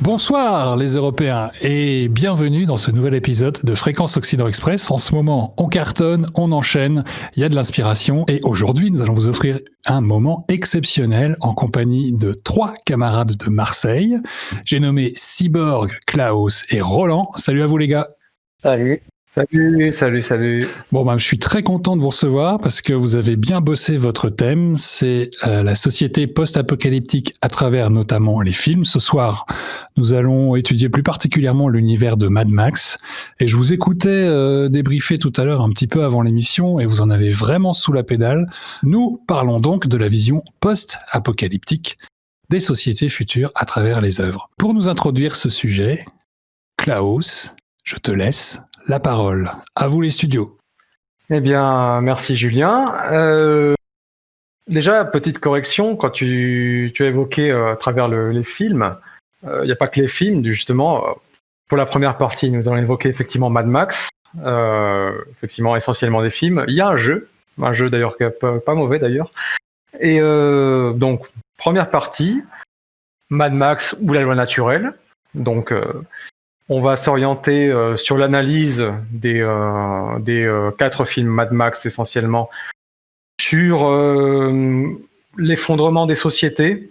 Bonsoir les Européens et bienvenue dans ce nouvel épisode de Fréquence Occident Express. En ce moment, on cartonne, on enchaîne, il y a de l'inspiration et aujourd'hui, nous allons vous offrir un moment exceptionnel en compagnie de 3 camarades de Marseille. J'ai nommé Cyborg, Klaus et Roland. Salut à vous les gars. Salut. Salut. Bon, je suis très content de vous recevoir parce que vous avez bien bossé votre thème. C'est la société post-apocalyptique à travers notamment les films. Ce soir, nous allons étudier plus particulièrement l'univers de Mad Max. Et je vous écoutais débriefer tout à l'heure un petit peu avant l'émission et vous en avez vraiment sous la pédale. Nous parlons donc de la vision post-apocalyptique des sociétés futures à travers les œuvres. Pour nous introduire ce sujet, Klaus, je te laisse la parole. À vous les studios. Eh bien, merci Julien. Déjà, petite correction, quand tu as évoqué à travers les films, il n'y a pas que les films, justement. Pour la première partie, nous allons évoquer effectivement Mad Max, effectivement essentiellement des films. Il y a un jeu d'ailleurs pas mauvais d'ailleurs. Et donc, première partie, Mad Max ou la loi naturelle. Donc, on va s'orienter sur l'analyse des 4 films Mad Max essentiellement, sur l'effondrement des sociétés,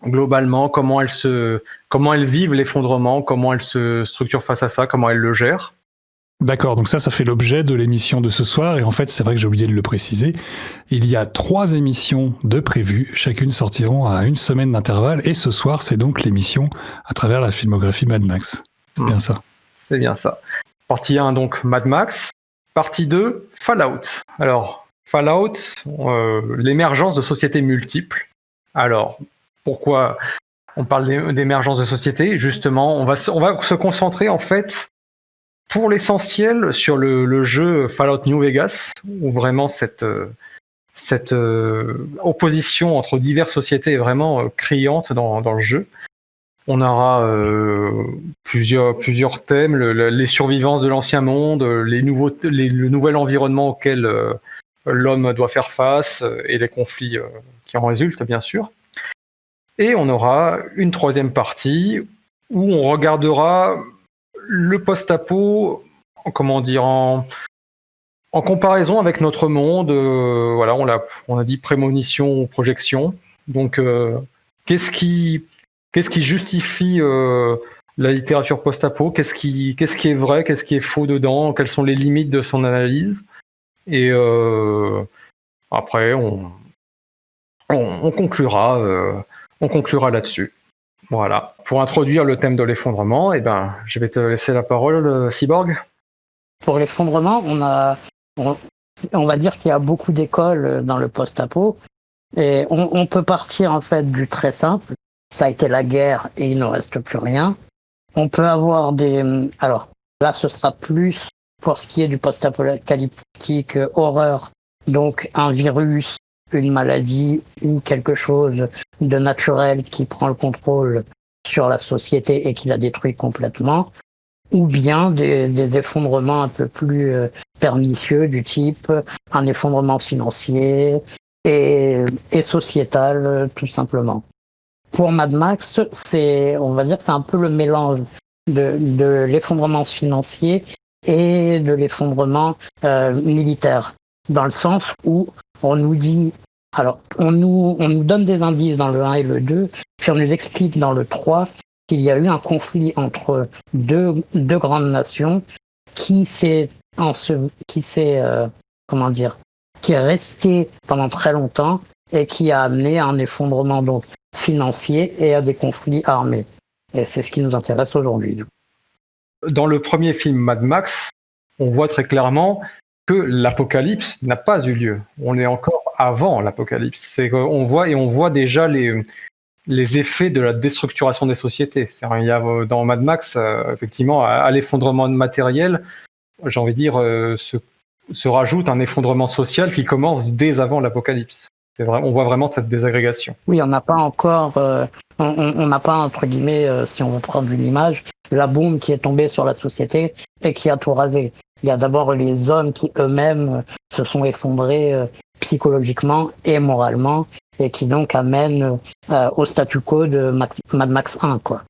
globalement, comment elles vivent l'effondrement, comment elles se structurent face à ça, comment elles le gèrent. D'accord, donc ça fait l'objet de l'émission de ce soir, et en fait, c'est vrai que j'ai oublié de le préciser, il y a 3 émissions de prévues, chacune sortiront à 1 semaine d'intervalle, et ce soir, c'est donc l'émission à travers la filmographie Mad Max. C'est bien ça. C'est bien ça. Partie 1, donc Mad Max. Partie 2, Fallout. Alors, Fallout, l'émergence de sociétés multiples. Alors, pourquoi on parle d'émergence de sociétés? Justement, on va se concentrer en fait, pour l'essentiel, sur le jeu Fallout New Vegas, où vraiment cette opposition entre diverses sociétés est vraiment criante dans le jeu. On aura plusieurs thèmes, les survivances de l'ancien monde, le nouvel environnement auquel l'homme doit faire face et les conflits qui en résultent, bien sûr. Et on aura une 3e partie où on regardera le post-apo, en comparaison avec notre monde. Voilà, on a dit prémonition ou projection. Donc, qu'est-ce qui justifie la littérature post-apo? Qu'est-ce qui est vrai, qu'est-ce qui est faux dedans? Quelles sont les limites de son analyse? Et après, on conclura là-dessus. Voilà. Pour introduire le thème de l'effondrement, je vais te laisser la parole, Cyborg. Pour l'effondrement, on va dire qu'il y a beaucoup d'écoles dans le post-apo, et on peut partir en fait du très simple. Ça a été la guerre et il ne reste plus rien. On peut avoir alors là, ce sera plus pour ce qui est du post-apocalyptique horreur, donc un virus, une maladie ou quelque chose de naturel qui prend le contrôle sur la société et qui la détruit complètement, ou bien des effondrements un peu plus pernicieux du type un effondrement financier et sociétal tout simplement. Pour Mad Max, on va dire que c'est un peu le mélange de l'effondrement financier et de l'effondrement militaire, dans le sens où on nous dit, alors on nous donne des indices dans le 1 et le 2, puis on nous explique dans le 3 qu'il y a eu un conflit entre deux grandes nations qui est resté pendant très longtemps et qui a amené à un effondrement donc financier et à des conflits armés. Et c'est ce qui nous intéresse aujourd'hui. Dans le premier film Mad Max, on voit très clairement que l'apocalypse n'a pas eu lieu. On est encore avant l'apocalypse. On voit déjà les effets de la déstructuration des sociétés. Il y a dans Mad Max, effectivement, à l'effondrement matériel, j'ai envie de dire, se rajoute un effondrement social qui commence dès avant l'apocalypse. On voit vraiment cette désagrégation. Oui, on n'a pas encore, on n'a pas, entre guillemets, si on veut prendre une image, la bombe qui est tombée sur la société et qui a tout rasé. Il y a d'abord les hommes qui eux-mêmes se sont effondrés psychologiquement et moralement et qui donc amènent au statu quo de Mad Max 1, quoi.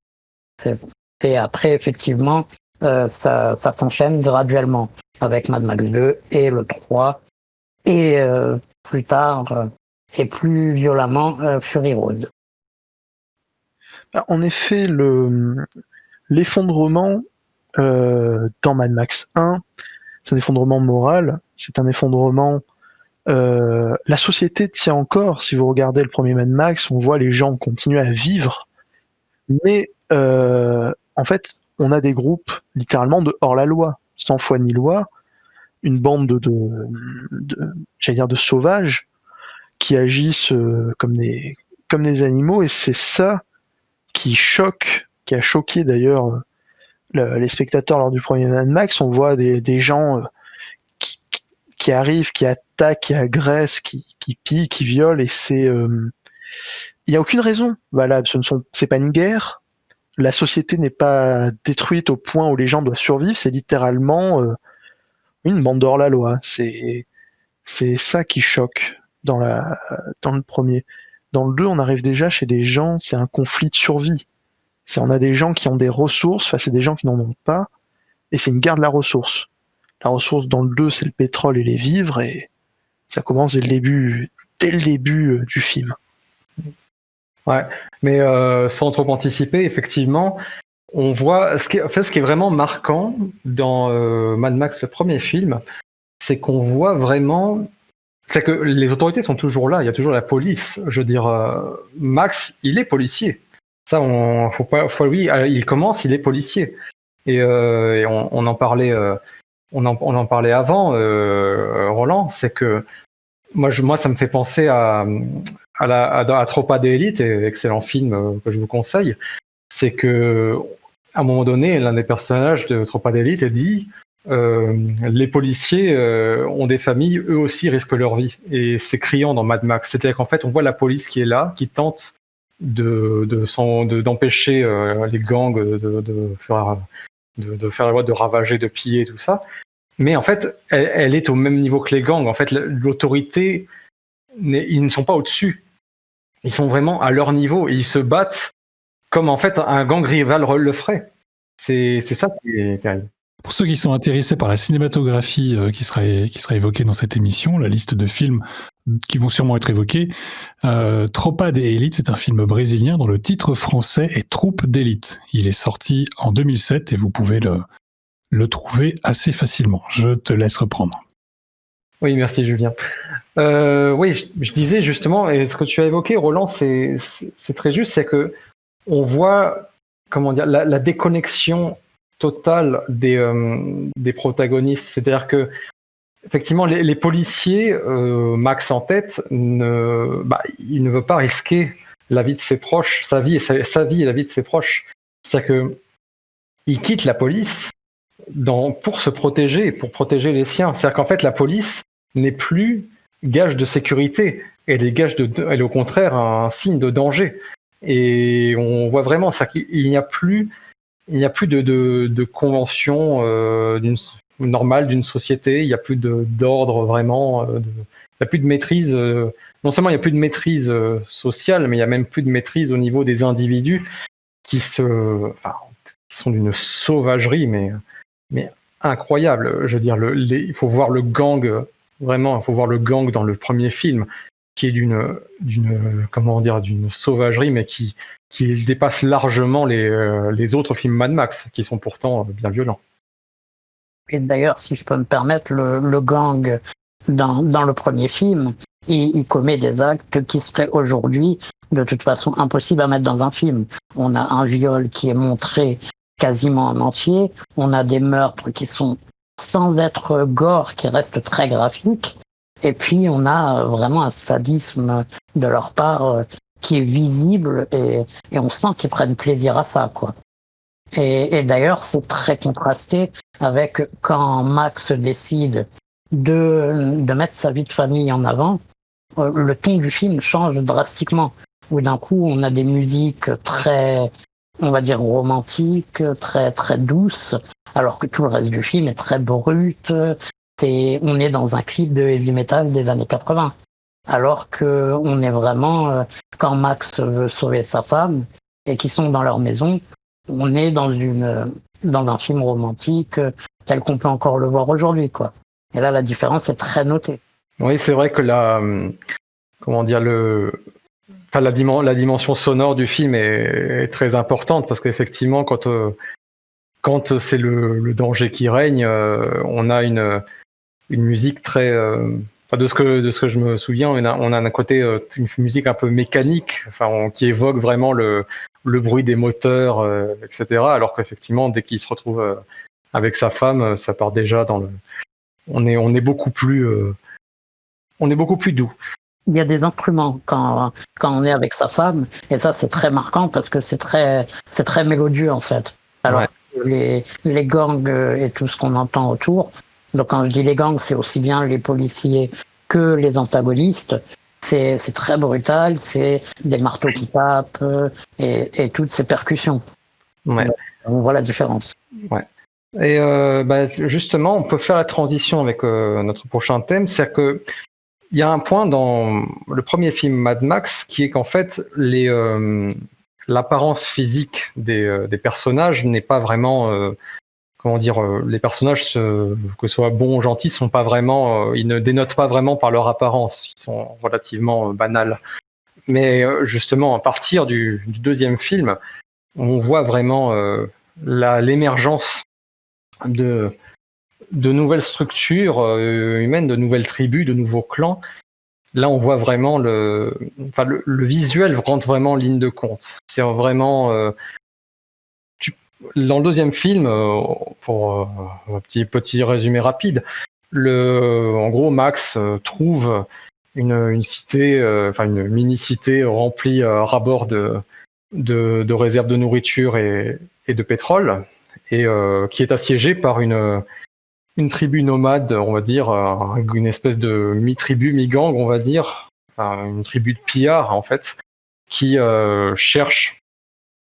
Et après, effectivement, ça s'enchaîne graduellement avec Mad Max 2 et le 3 et plus tard et plus violemment Fury Road. En effet, l'effondrement dans Mad Max 1, c'est un effondrement moral, c'est un effondrement... la société tient encore. Si vous regardez le premier Mad Max, on voit les gens continuer à vivre, mais en fait, on a des groupes littéralement de hors-la-loi, sans foi ni loi, une bande j'allais dire de sauvages qui agissent comme des animaux, et c'est ça qui a choqué d'ailleurs les spectateurs lors du premier Mad Max. On voit des gens qui arrivent, qui attaquent, qui agressent, qui pillent, qui violent, et il n'y a aucune raison valable. C'est pas une guerre. La société n'est pas détruite au point où les gens doivent survivre. C'est littéralement une bande hors-la-loi. C'est ça qui choque dans le premier. Dans le 2, on arrive déjà chez des gens, c'est un conflit de survie. On a des gens qui ont des ressources face à des gens qui n'en ont pas, et c'est une guerre de la ressource. La ressource dans le 2, c'est le pétrole et les vivres, et ça commence dès le début du film. Ouais, mais sans trop anticiper, effectivement, on voit ce qui est vraiment marquant dans Mad Max, le premier film, c'est qu'on voit vraiment, c'est que les autorités sont toujours là, il y a toujours la police. Je veux dire, Max, il est policier. Ça, il commence, il est policier. Et on en parlait, on en parlait avant, Roland, c'est que moi, ça me fait penser à Tropa de Élite, excellent film que je vous conseille. C'est que à un moment donné, l'un des personnages de Tropa de Élite dit les policiers ont des familles, eux aussi risquent leur vie. Et c'est criant dans Mad Max. C'est-à-dire qu'en fait, on voit la police qui est là, qui tente d'empêcher les gangs de faire la loi, de ravager, de piller, tout ça. Mais en fait, elle est au même niveau que les gangs. En fait, l'autorité, ils ne sont pas au-dessus. Ils sont vraiment à leur niveau et ils se battent comme en fait un gang rival le ferait. C'est ça qui est terrible. Pour ceux qui sont intéressés par la cinématographie qui sera évoquée dans cette émission, la liste de films qui vont sûrement être évoqués, Tropa de Élite, c'est un film brésilien dont le titre français est Troupe d'élite. Il est sorti en 2007 et vous pouvez le trouver assez facilement. Je te laisse reprendre. Oui, merci Julien. Oui, je disais justement, et ce que tu as évoqué, Roland, c'est très juste, c'est que on voit, comment dire, la déconnexion totale des protagonistes. C'est-à-dire que effectivement, les policiers, Max en tête, il ne veut pas risquer la vie de ses proches, sa vie et la vie de ses proches. C'est-à-dire que il quitte la police pour se protéger, pour protéger les siens. C'est-à-dire qu'en fait, la police n'est plus gage de sécurité. Elle est au contraire un signe de danger. Et on voit vraiment ça, qu'il n'y a plus de convention normale d'une société. Il n'y a plus d'ordre vraiment. Il n'y a plus de maîtrise. Non seulement il n'y a plus de maîtrise sociale, mais il n'y a même plus de maîtrise au niveau des individus qui sont d'une sauvagerie, mais incroyable. Je veux dire, il faut voir le gang. Vraiment, il faut voir le gang dans le premier film, qui est d'une sauvagerie, mais qui dépasse largement les autres films Mad Max, qui sont pourtant bien violents. Et d'ailleurs, si je peux me permettre, le gang dans le premier film, il commet des actes qui seraient aujourd'hui de toute façon impossibles à mettre dans un film. On a un viol qui est montré quasiment en entier, on a des meurtres qui sont sans être gore, qui restent très graphiques, et puis on a vraiment un sadisme de leur part qui est visible, et on sent qu'ils prennent plaisir à ça, quoi. Et d'ailleurs, c'est très contrasté avec quand Max décide de mettre sa vie de famille en avant, le ton du film change drastiquement, où d'un coup on a des musiques très, on va dire, romantiques, très très douces, alors que tout le reste du film est très brut. On est dans un clip de heavy metal des années 80, alors que on est vraiment quand Max veut sauver sa femme et qu'ils sont dans leur maison, on est dans un film romantique tel qu'on peut encore le voir aujourd'hui, quoi. Et là, la différence est très notée. Oui, c'est vrai que comment dire, la dimension sonore du film est très importante parce qu'effectivement, quand c'est le danger qui règne, on a une musique très, de ce que je me souviens, on a d'un côté une musique un peu mécanique, qui évoque vraiment le bruit des moteurs, etc. Alors qu'effectivement, dès qu'il se retrouve avec sa femme, ça part déjà on est beaucoup plus doux. Il y a des instruments quand on est avec sa femme, et ça c'est très marquant parce que c'est très mélodieux en fait. Alors Ouais. les gangs et tout ce qu'on entend autour, donc quand je dis les gangs, c'est aussi bien les policiers que les antagonistes. C'est très brutal, c'est des marteaux qui tapent et toutes ces percussions. Ouais. On voit la différence. Ouais. Et justement, on peut faire la transition avec notre prochain thème, c'est que il y a un point dans le premier film Mad Max qui est qu'en fait l'apparence physique des personnages n'est pas vraiment les personnages que ce soit bons ou gentils sont pas vraiment ils ne dénotent pas vraiment par leur apparence, ils sont relativement banals. Mais justement à partir du deuxième film, on voit vraiment l'émergence de nouvelles structures humaines, de nouvelles tribus, de nouveaux clans. Là, on voit vraiment le visuel rentre vraiment en ligne de compte. C'est vraiment dans le deuxième film, pour un petit résumé rapide, en gros, Max trouve une cité, une mini-cité remplie à ras-bord de réserves de nourriture et de pétrole, et qui est assiégée par une tribu nomade, on va dire, une espèce de mi-tribu, mi-gang, on va dire, une tribu de pillards, en fait, qui cherche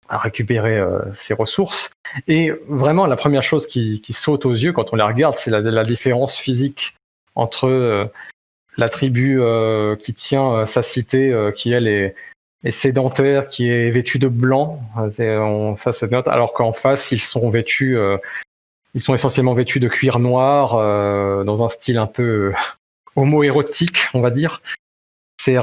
à récupérer ses ressources. Et vraiment, la première chose qui saute aux yeux quand on les regarde, c'est la différence physique entre la tribu qui tient sa cité, qui, elle, est sédentaire, qui est vêtue de blanc, ça se note, alors qu'en face, ils sont essentiellement vêtus de cuir noir, dans un style un peu homo-érotique, on va dire. C'est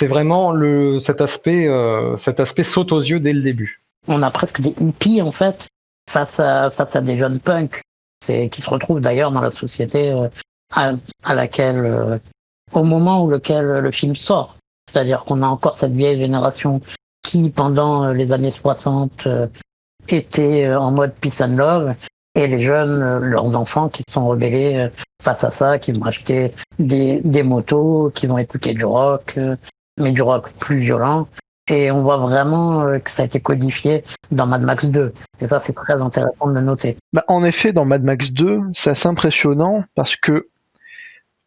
vraiment cet aspect saute aux yeux dès le début. On a presque des hippies en fait face à des jeunes punks, qui se retrouvent d'ailleurs dans la société à laquelle, au moment où le film sort. C'est-à-dire qu'on a encore cette vieille génération qui, pendant les années 60, était en mode peace and love, et les jeunes, leurs enfants qui se sont rebellés face à ça, qui vont acheter des motos, qui vont écouter du rock, mais du rock plus violent. Et on voit vraiment que ça a été codifié dans Mad Max 2. Et ça, c'est très intéressant de le noter. En effet, dans Mad Max 2, c'est assez impressionnant parce que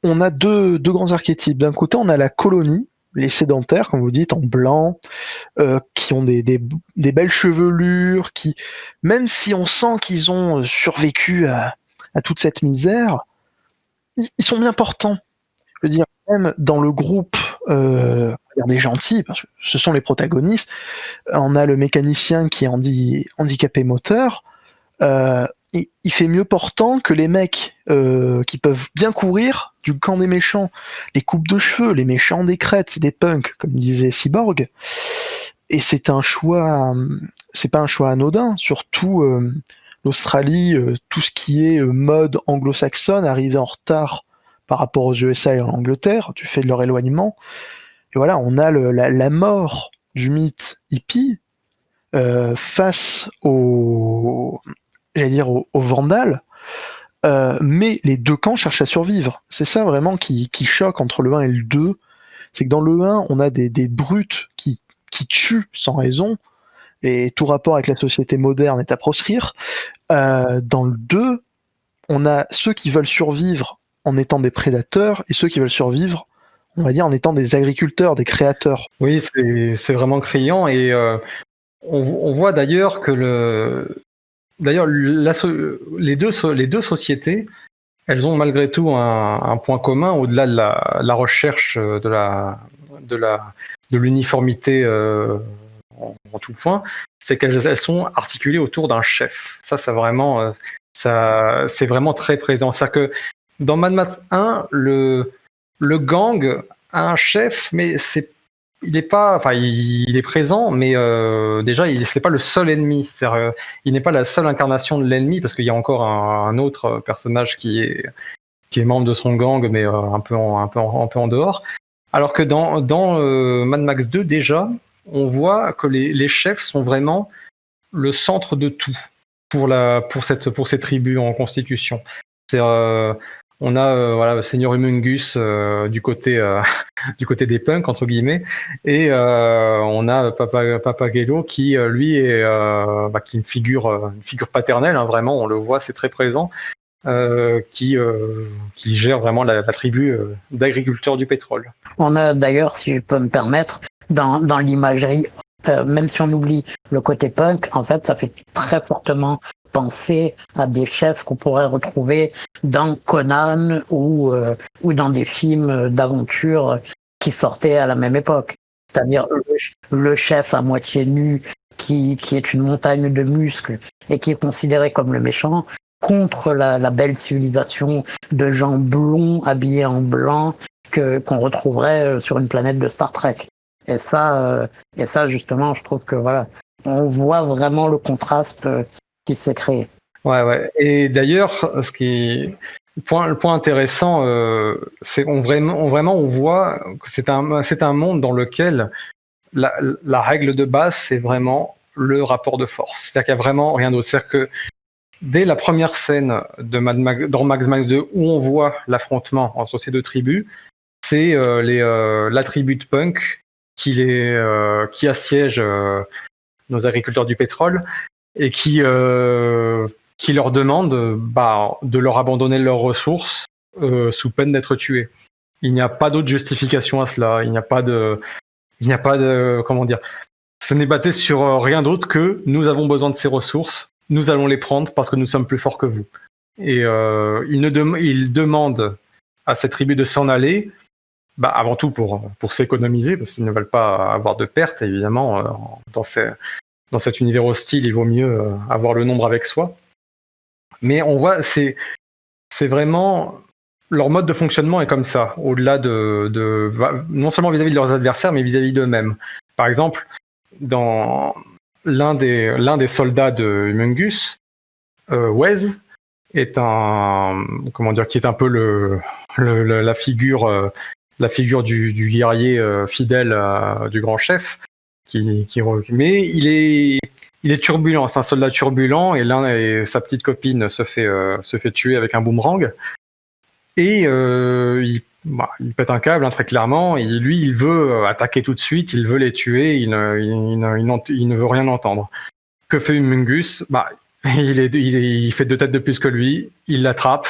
on a deux grands archétypes. D'un côté, on a la colonie, les sédentaires, comme vous dites, en blanc, qui ont des belles chevelures, qui, même si on sent qu'ils ont survécu à toute cette misère, ils sont bien portants. Je veux dire, même dans le groupe des gentils, parce que ce sont les protagonistes, on a le mécanicien qui est handicapé moteur, il fait mieux portant que les mecs qui peuvent bien courir du camp des méchants. Les coupes de cheveux, les méchants des crêtes, c'est des punks, comme disait Cyborg. Et c'est pas un choix anodin, surtout l'Australie, tout ce qui est mode anglo-saxonne, arrivé en retard par rapport aux USA et en Angleterre, du fait de leur éloignement. Et voilà, on a la mort du mythe hippie face aux Vandales, mais les deux camps cherchent à survivre. C'est ça vraiment qui choque entre le 1 et le 2, c'est que dans le 1, on a des brutes qui tuent sans raison, et tout rapport avec la société moderne est à proscrire. Dans le 2, on a ceux qui veulent survivre en étant des prédateurs, et ceux qui veulent survivre, on va dire, en étant des agriculteurs, des créateurs. Oui, c'est vraiment criant, et on voit d'ailleurs que les deux sociétés, elles ont malgré tout un point commun au-delà de la recherche de l'uniformité en tout point, c'est qu'elles sont articulées autour d'un chef. Ça, c'est vraiment très présent. C'est-à-dire que dans Mad Max 1, le gang a un chef, mais il est présent, mais déjà, c'est pas le seul ennemi. C'est-à-dire, il n'est pas la seule incarnation de l'ennemi, parce qu'il y a encore un autre personnage qui est membre de son gang, mais un peu en dehors. Alors que dans Mad Max 2, déjà, on voit que les chefs sont vraiment le centre de tout pour ces tribus en constitution. C'est on a le seigneur Humungus du côté des punks entre guillemets, et on a Papageno qui lui est qui est une figure paternelle, hein, vraiment, on le voit, c'est très présent, qui gère vraiment la tribu d'agriculteurs du pétrole. On a d'ailleurs, si je peux me permettre, dans l'imagerie, même si on oublie le côté punk, en fait, ça fait très fortement penser à des chefs qu'on pourrait retrouver dans Conan ou dans des films d'aventure qui sortaient à la même époque. C'est-à-dire le chef à moitié nu qui est une montagne de muscles et qui est considéré comme le méchant, contre la belle civilisation de gens blonds habillés en blanc qu'on retrouverait sur une planète de Star Trek. Et ça justement, je trouve que voilà, on voit vraiment le contraste qui s'est créé. Ouais. Et d'ailleurs, le point intéressant, c'est on voit que c'est un monde dans lequel la règle de base, c'est vraiment le rapport de force. C'est-à-dire qu'il n'y a vraiment rien d'autre. C'est-à-dire que dès la première scène dans Mad Max 2 où on voit l'affrontement entre ces deux tribus, c'est la tribu de punk qui assiège nos agriculteurs du pétrole et qui leur demande de leur abandonner leurs ressources sous peine d'être tués. Il n'y a pas d'autre justification à cela. Il n'y a pas de comment dire. Ce n'est basé sur rien d'autre que nous avons besoin de ces ressources. Nous allons les prendre parce que nous sommes plus forts que vous. Et il demande à cette tribu de s'en aller, avant tout pour s'économiser, parce qu'ils ne veulent pas avoir de pertes, évidemment. Dans cet univers hostile, il vaut mieux avoir le nombre avec soi. Mais on voit, c'est vraiment... Leur mode de fonctionnement est comme ça, au-delà non seulement vis-à-vis de leurs adversaires, mais vis-à-vis d'eux-mêmes. Par exemple, dans l'un des soldats de Humungus, Wez, qui est un peu la figure du guerrier fidèle du grand chef, mais il est turbulent, c'est un soldat turbulent, et sa petite copine se fait tuer avec un boomerang, et il pète un câble, hein, très clairement. Il veut attaquer tout de suite, il veut les tuer, il ne veut rien entendre. Que fait Humungus ? Il fait 2 têtes de plus que lui, il l'attrape,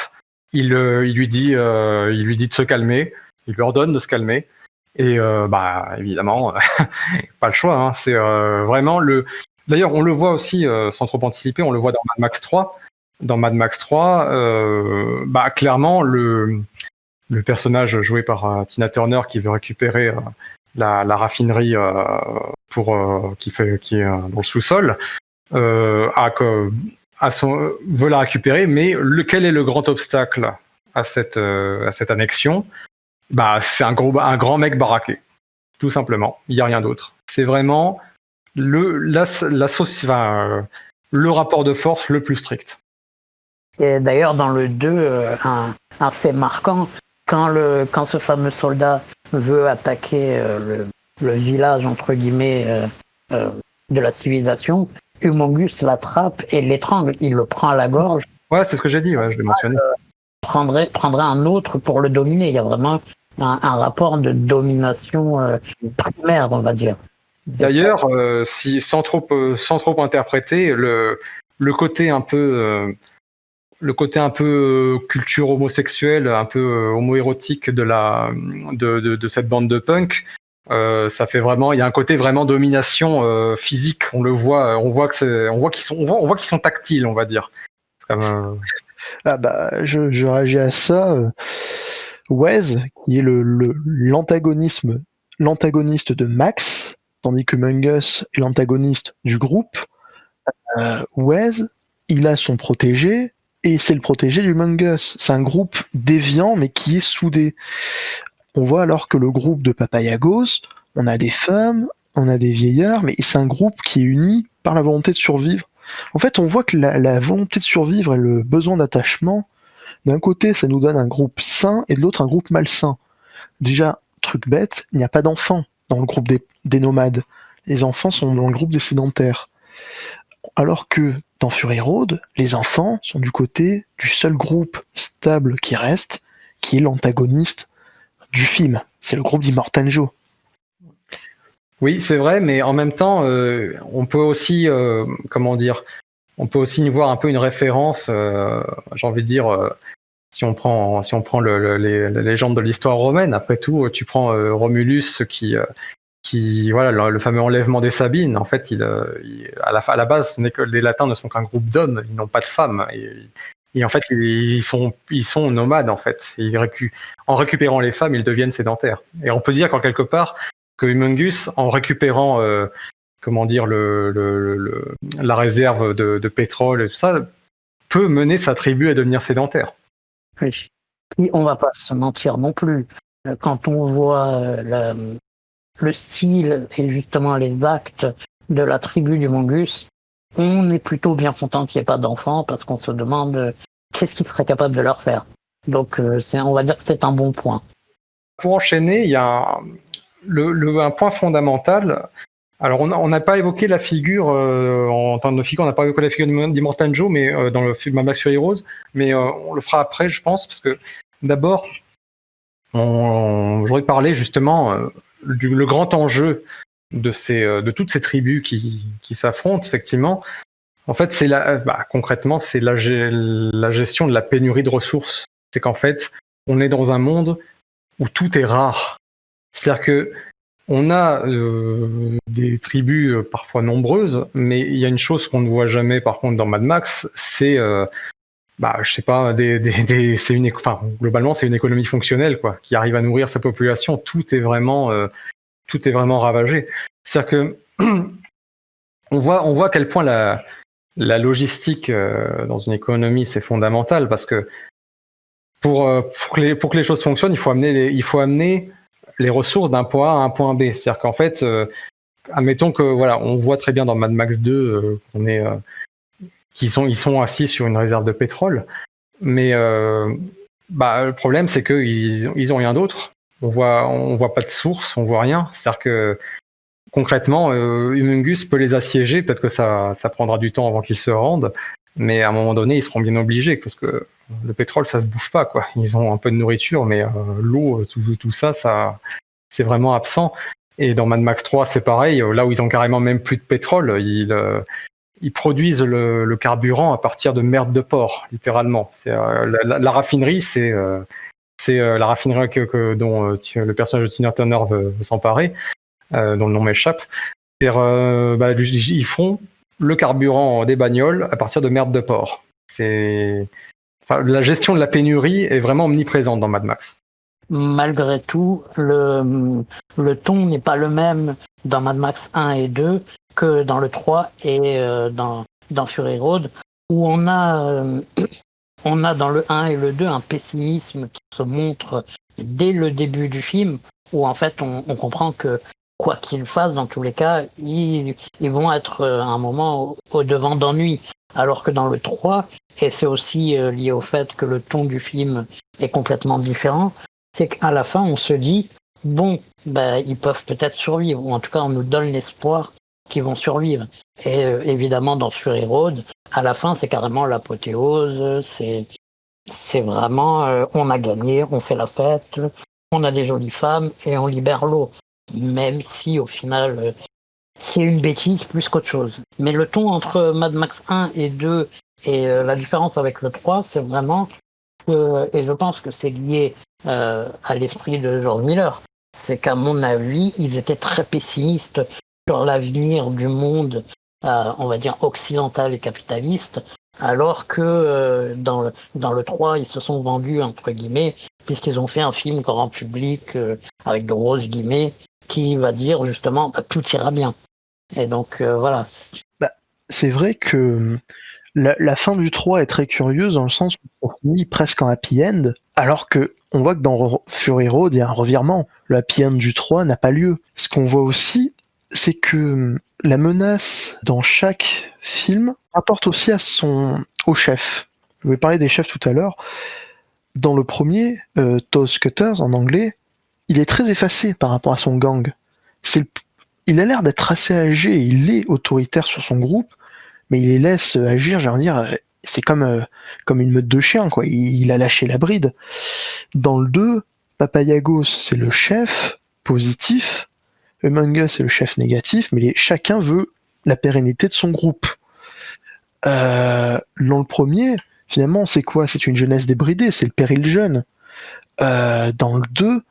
il lui dit de se calmer, il lui ordonne de se calmer, et évidemment, pas le choix, hein, c'est vraiment D'ailleurs, on le voit aussi, sans trop anticiper, on le voit dans Mad Max 3. Dans Mad Max 3, clairement, le personnage joué par Tina Turner qui veut récupérer la raffinerie qui est dans le sous-sol, veut la récupérer, mais quel est le grand obstacle à cette annexion ? C'est un grand mec baraqué, tout simplement. Il n'y a rien d'autre. C'est vraiment le rapport de force le plus strict. Et d'ailleurs, dans le 2, un fait marquant, quand ce fameux soldat veut attaquer le village, entre guillemets, de la civilisation, Humungus l'attrape et l'étrangle. Il le prend à la gorge. Ouais, c'est ce que j'ai dit, je l'ai mentionné. Prendrait un autre pour le dominer. Il y a vraiment un rapport de domination primaire, on va dire. D'ailleurs, sans trop interpréter, le côté un peu culture homosexuelle, un peu homoérotique de cette bande de punk, ça fait vraiment, il y a un côté vraiment domination physique. On le voit, on voit qu'ils sont tactiles, on va dire. Comme, je réagis à ça. Wez, qui est l'antagoniste de Max, tandis que Mungus est l'antagoniste du groupe. Wez, il a son protégé, et c'est le protégé du Mungus. C'est un groupe déviant, mais qui est soudé. On voit alors que le groupe de Papayagos, on a des femmes, on a des vieillards, mais c'est un groupe qui est uni par la volonté de survivre. En fait, on voit que la volonté de survivre et le besoin d'attachement, d'un côté, ça nous donne un groupe sain, et de l'autre, un groupe malsain. Déjà, truc bête, il n'y a pas d'enfants dans le groupe des nomades. Les enfants sont dans le groupe des sédentaires. Alors que dans Fury Road, les enfants sont du côté du seul groupe stable qui reste, qui est l'antagoniste du film. C'est le groupe d'Immortan Joe. Oui, c'est vrai, mais en même temps, on peut aussi, on peut aussi y voir un peu une référence, j'ai envie de dire, si on prend les légendes de l'histoire romaine. Après tout, tu prends Romulus qui voilà, le fameux enlèvement des Sabines. En fait, à la base, ce n'est que les Latins ne sont qu'un groupe d'hommes, ils n'ont pas de femmes. Et en fait, ils sont nomades, en fait. En récupérant les femmes, ils deviennent sédentaires. Et on peut dire qu'en quelque part, que Humungus, en récupérant la réserve de pétrole et tout ça, peut mener sa tribu à devenir sédentaire. Oui. Et on va pas se mentir non plus. Quand on voit le style et justement les actes de la tribu du Mongus, on est plutôt bien content qu'il n'y ait pas d'enfants parce qu'on se demande qu'est-ce qu'il serait capable de leur faire. Donc on va dire que c'est un bon point. Pour enchaîner, il y a un point fondamental. Alors on n'a pas évoqué la figure en termes de figure, on n'a pas évoqué la figure d'Immortan Joe, mais dans le film Mad Max Fury Road, mais on le fera après, je pense, parce que d'abord, j'aurais parlé justement le grand enjeu de toutes ces tribus qui s'affrontent, effectivement. En fait, concrètement, c'est la gestion de la pénurie de ressources. C'est qu'en fait, on est dans un monde où tout est rare. C'est-à-dire que on a des tribus parfois nombreuses, mais il y a une chose qu'on ne voit jamais, par contre, dans Mad Max, c'est je sais pas, globalement, c'est une économie fonctionnelle, quoi, qui arrive à nourrir sa population. Tout est vraiment ravagé. C'est-à-dire que on voit à quel point la logistique dans une économie, c'est fondamental, parce que pour que les choses fonctionnent, il faut amener les ressources d'un point A à un point B. C'est-à-dire qu'en fait, admettons que voilà, on voit très bien dans Mad Max 2 ils sont assis sur une réserve de pétrole, mais le problème, c'est qu'ils ont rien d'autre. On voit pas de source, on voit rien. C'est-à-dire que concrètement, Humungus peut les assiéger. Peut-être que ça prendra du temps avant qu'ils se rendent, mais à un moment donné, ils seront bien obligés, parce que le pétrole, ça se bouffe pas, quoi. Ils ont un peu de nourriture, mais l'eau, tout ça, c'est vraiment absent. Et dans Mad Max 3, c'est pareil. Là où ils ont carrément même plus de pétrole, ils produisent le carburant à partir de merde de porc, littéralement. C'est la raffinerie, c'est la raffinerie dont le personnage de Tina Turner veut s'emparer, dont le nom m'échappe. Ils font le carburant des bagnoles à partir de merde de porc. La gestion de la pénurie est vraiment omniprésente dans Mad Max. Malgré tout, le ton n'est pas le même dans Mad Max 1 et 2 que dans le 3 et dans Fury Road, où on a dans le 1 et le 2 un pessimisme qui se montre dès le début du film, où en fait on comprend que quoi qu'ils fassent, dans tous les cas, ils vont être à un moment au devant d'ennui. Alors que dans le 3, et c'est aussi lié au fait que le ton du film est complètement différent, c'est qu'à la fin on se dit, bon, ils peuvent peut-être survivre, ou en tout cas on nous donne l'espoir qu'ils vont survivre. Et évidemment dans Fury Road, à la fin c'est carrément l'apothéose, c'est vraiment on a gagné, on fait la fête, on a des jolies femmes et on libère l'eau. Même si au final c'est une bêtise plus qu'autre chose. Mais le ton entre Mad Max 1 et 2 et la différence avec le 3, c'est vraiment et je pense que c'est lié à l'esprit de George Miller, c'est qu'à mon avis, ils étaient très pessimistes sur l'avenir du monde, on va dire occidental et capitaliste, alors que dans le 3, ils se sont vendus, entre guillemets, puisqu'ils ont fait un film grand public, avec de grosses guillemets, qui va dire justement tout ira bien. Et donc voilà. C'est vrai que la fin du 3 est très curieuse dans le sens où on finit presque en happy end, alors que on voit que dans Fury Road, il y a un revirement. Le happy end du 3 n'a pas lieu. Ce qu'on voit aussi, c'est que la menace dans chaque film rapporte aussi au chef. Je vais parler des chefs tout à l'heure. Dans le premier, Toz Cutters en anglais, il est très effacé par rapport à son gang. Il a l'air d'être assez âgé, il est autoritaire sur son groupe, mais il les laisse agir, j'ai envie de dire, c'est comme une meute de chiens, quoi. Il a lâché la bride. Dans le 2, Papayagos, c'est le chef positif, Among Us, c'est le chef négatif, mais chacun veut la pérennité de son groupe. Dans le premier, finalement, c'est quoi? C'est une jeunesse débridée, c'est le péril jeune. Dans le 2,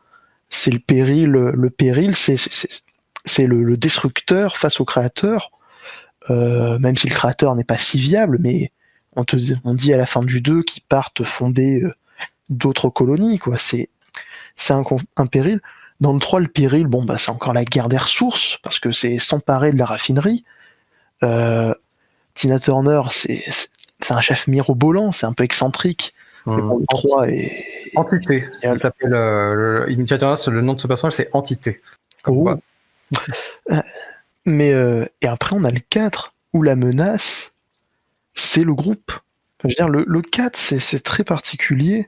c'est le péril, c'est le destructeur face au créateur. Même si le créateur n'est pas si viable, mais on dit à la fin du 2 qu'ils partent fonder d'autres colonies, quoi. C'est un péril. Dans le 3, le péril, c'est encore la guerre des ressources, parce que c'est s'emparer de la raffinerie. Tina Turner, c'est un chef mirobolant, c'est un peu excentrique. Mais le 3 est... Entité. Il s'appelle Tina Turner, le nom de ce personnage, c'est Entité. Mais et après on a le 4 où la menace c'est le groupe. Je veux dire, le 4 c'est très particulier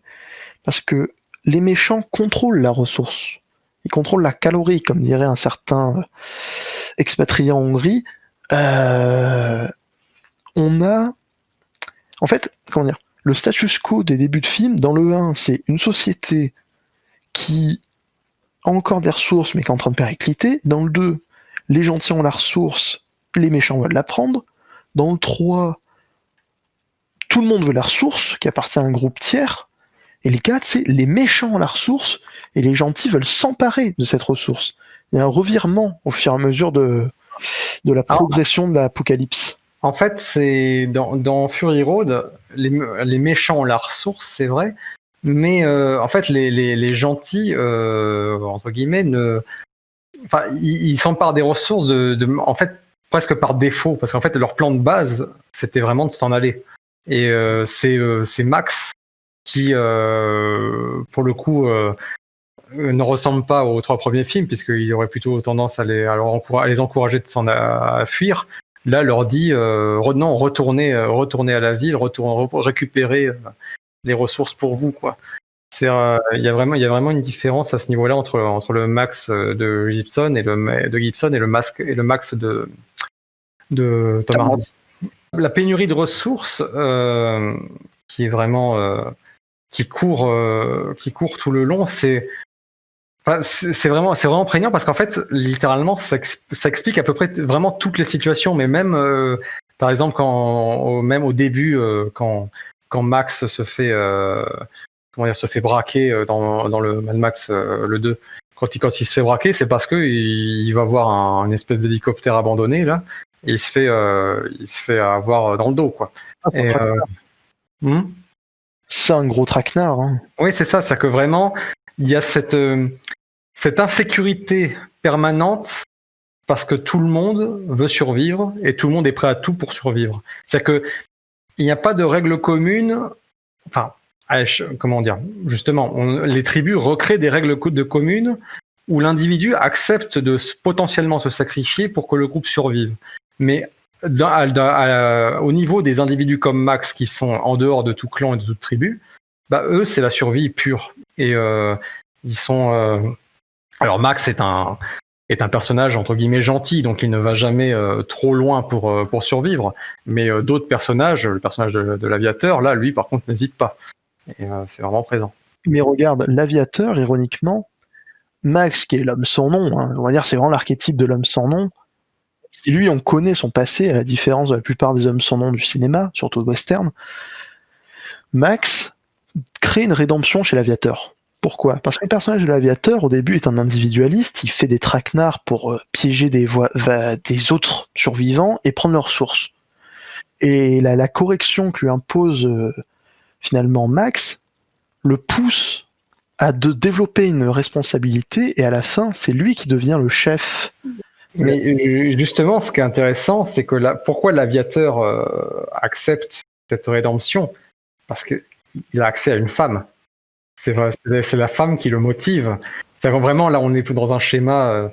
parce que les méchants contrôlent la ressource, ils contrôlent la calorie, comme dirait un certain expatrié en Hongrie. On a en fait, comment dire, le status quo des débuts de film. Dans le 1, c'est une société qui a encore des ressources mais qui est en train de péricliter. Dans le 2, les gentils ont la ressource, les méchants veulent la prendre. Dans le 3, tout le monde veut la ressource, qui appartient à un groupe tiers. Et le 4, c'est les méchants ont la ressource, et les gentils veulent s'emparer de cette ressource. Il y a un revirement au fur et à mesure de la progression de l'apocalypse. En fait, c'est dans Fury Road, les méchants ont la ressource, c'est vrai, mais en fait, les gentils, entre guillemets, ils s'emparent des ressources en fait, presque par défaut, parce qu'en fait, leur plan de base, c'était vraiment de s'en aller. Et c'est Max qui, pour le coup, ne ressemble pas aux 3 premiers films, puisqu'il aurait plutôt tendance à les encourager à fuir. Là, leur dit non, retournez à la ville, récupérer les ressources pour vous, quoi. Il y a vraiment une différence à ce niveau-là entre le Max de Gibson et le Max de Tom Hardy. La pénurie de ressources qui est vraiment qui court tout le long, c'est vraiment prégnant parce qu'en fait, littéralement, ça explique à peu près vraiment toutes les situations, mais même par exemple même au début quand Max se fait braquer dans le Mad Max le 2. Quand il se fait braquer, c'est parce que il va voir un espèce d'hélicoptère abandonné là, et il se fait avoir dans le dos, quoi. C'est un gros traquenard. Hein. Oui, c'est ça. C'est que vraiment, il y a cette insécurité permanente parce que tout le monde veut survivre et tout le monde est prêt à tout pour survivre. C'est-à-dire que il n'y a pas de règles communes. Enfin, comment dire, justement, les tribus recréent des règles de communes où l'individu accepte de potentiellement se sacrifier pour que le groupe survive. Mais au niveau des individus comme Max qui sont en dehors de tout clan et de toute tribu, eux, c'est la survie pure. Et ils sont... Alors Max est un personnage entre guillemets gentil, donc il ne va jamais trop loin pour survivre. Mais d'autres personnages, le personnage de l'aviateur, là, lui, par contre, n'hésite pas. Et c'est vraiment présent. Mais regarde, l'aviateur, ironiquement, Max, qui est l'homme sans nom, hein, on va dire c'est vraiment l'archétype de l'homme sans nom. Si lui, on connaît son passé, à la différence de la plupart des hommes sans nom du cinéma, surtout de western, Max crée une rédemption chez l'aviateur. Pourquoi ? Parce que le personnage de l'aviateur, au début, est un individualiste, il fait des traquenards pour piéger des autres survivants et prendre leurs ressources. Et la correction que lui impose finalement Max le pousse à de développer une responsabilité, et à la fin, c'est lui qui devient le chef. Mais justement, ce qui est intéressant, c'est que pourquoi l'aviateur accepte cette rédemption? Parce qu'il a accès à une femme. C'est la femme qui le motive. C'est vraiment, là, on est dans un schéma,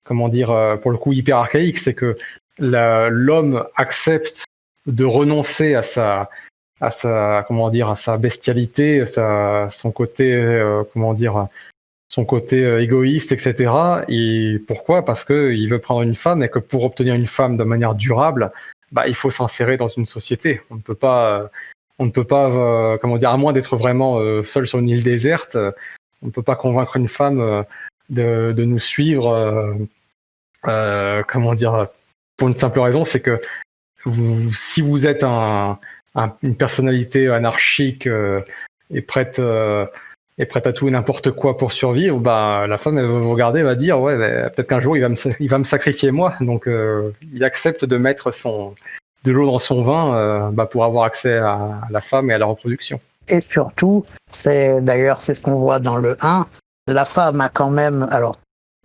pour le coup, hyper archaïque. C'est que l'homme accepte de renoncer à sa bestialité, son côté égoïste, etc. Et pourquoi? Parce qu'il veut prendre une femme, et que pour obtenir une femme de manière durable, il faut s'insérer dans une société. On ne peut pas, à moins d'être vraiment seul sur une île déserte, on ne peut pas convaincre une femme de nous suivre. Pour une simple raison, c'est que si vous êtes une personnalité anarchique et prête à tout et n'importe quoi pour survivre, la femme, elle va vous regarder, elle va dire ouais, peut-être qu'un jour il va me sacrifier moi. Donc il accepte de mettre de l'eau dans son vin pour avoir accès à la femme et à la reproduction. Et surtout, c'est ce qu'on voit dans le 1, la femme a quand même, alors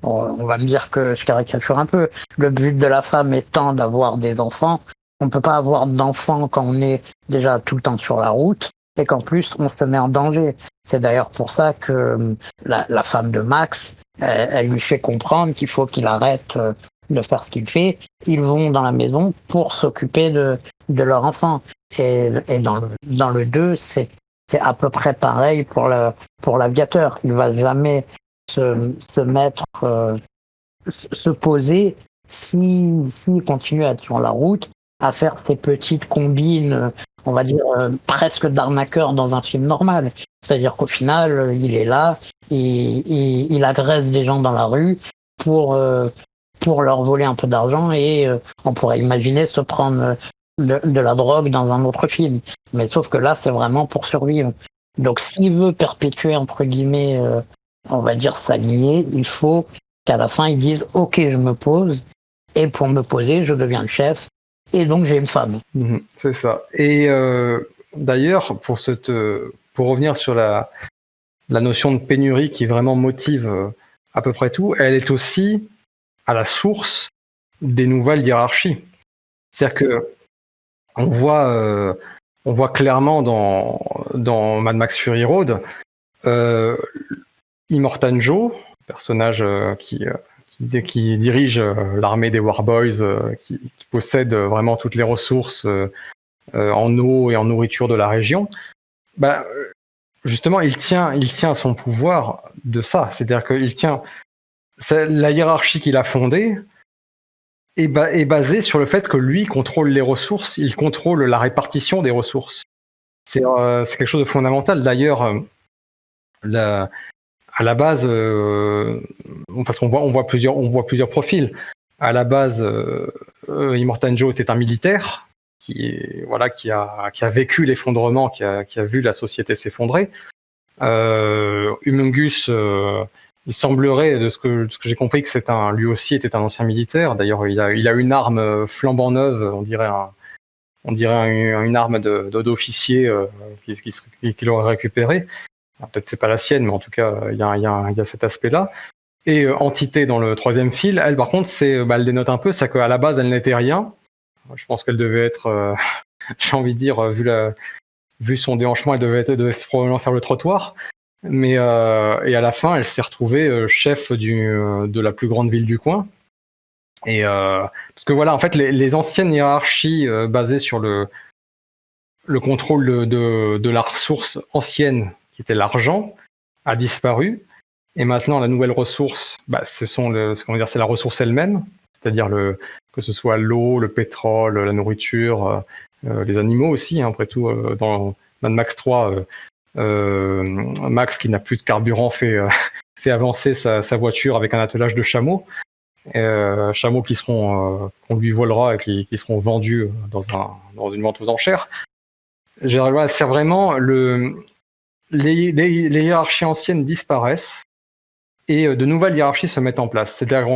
on va me dire que je caricature un peu, le but de la femme étant d'avoir des enfants. On ne peut pas avoir d'enfants quand on est déjà tout le temps sur la route, et qu'en plus on se met en danger. C'est d'ailleurs pour ça que la femme de Max, elle lui fait comprendre qu'il faut qu'il arrête de faire ce qu'il fait. Ils vont dans la maison pour s'occuper de leur enfant. Et dans le 2, c'est à peu près pareil pour l'aviateur. Il va jamais se mettre, se poser s'il continue à être sur la route, à faire ces petites combines, on va dire presque d'arnaqueur dans un film normal. C'est-à-dire qu'au final, il est là, il agresse des gens dans la rue pour leur voler un peu d'argent, et on pourrait imaginer se prendre de la drogue dans un autre film. Mais sauf que là, c'est vraiment pour survivre. Donc s'il veut perpétuer, entre guillemets, on va dire sa lignée, il faut qu'à la fin, ils disent « Ok, je me pose, et pour me poser, je deviens le chef, et donc j'ai une femme. » C'est ça. Et d'ailleurs, pour revenir sur la notion de pénurie qui vraiment motive à peu près tout, elle est aussi à la source des nouvelles hiérarchies. C'est-à-dire que on voit clairement dans Mad Max Fury Road Immortan Joe, personnage qui dirige l'armée des Warboys, qui possède vraiment toutes les ressources en eau et en nourriture de la région. Justement, il tient à son pouvoir de ça. C'est-à-dire qu'il tient... La hiérarchie qu'il a fondée est basée sur le fait que lui contrôle les ressources, il contrôle la répartition des ressources. C'est quelque chose de fondamental. D'ailleurs, à la base, parce qu'on voit plusieurs profils. À la base, Immortan Joe était un militaire qui a vécu l'effondrement, qui a vu la société s'effondrer. Humungus, il semblerait, de ce que j'ai compris, que lui aussi était un ancien militaire. D'ailleurs, il a une arme flambant neuve, on dirait une arme d'officier qu'il aurait récupérée. Peut-être c'est pas la sienne, mais en tout cas, il y a cet aspect-là. Et Entité dans le troisième film, elle, par contre, elle dénote un peu, c'est qu'à la base, elle n'était rien. Je pense qu'elle devait être, j'ai envie de dire, vu son déhanchement, elle devait probablement faire le trottoir. Mais et à la fin, elle s'est retrouvée chef de la plus grande ville du coin. Et parce que voilà, en fait, les anciennes hiérarchies basées sur le contrôle de la ressource ancienne, qui était l'argent, a disparu. Et maintenant, la nouvelle ressource, c'est la ressource elle-même, c'est-à-dire que ce soit l'eau, le pétrole, la nourriture, les animaux aussi. Après tout, dans Mad Max 3, Max, qui n'a plus de carburant, fait avancer sa voiture avec un attelage de chameaux. Chameaux qu'on lui volera et qui seront vendus dans une vente aux enchères. C'est vraiment les hiérarchies anciennes disparaissent et de nouvelles hiérarchies se mettent en place. C'est-à-dire,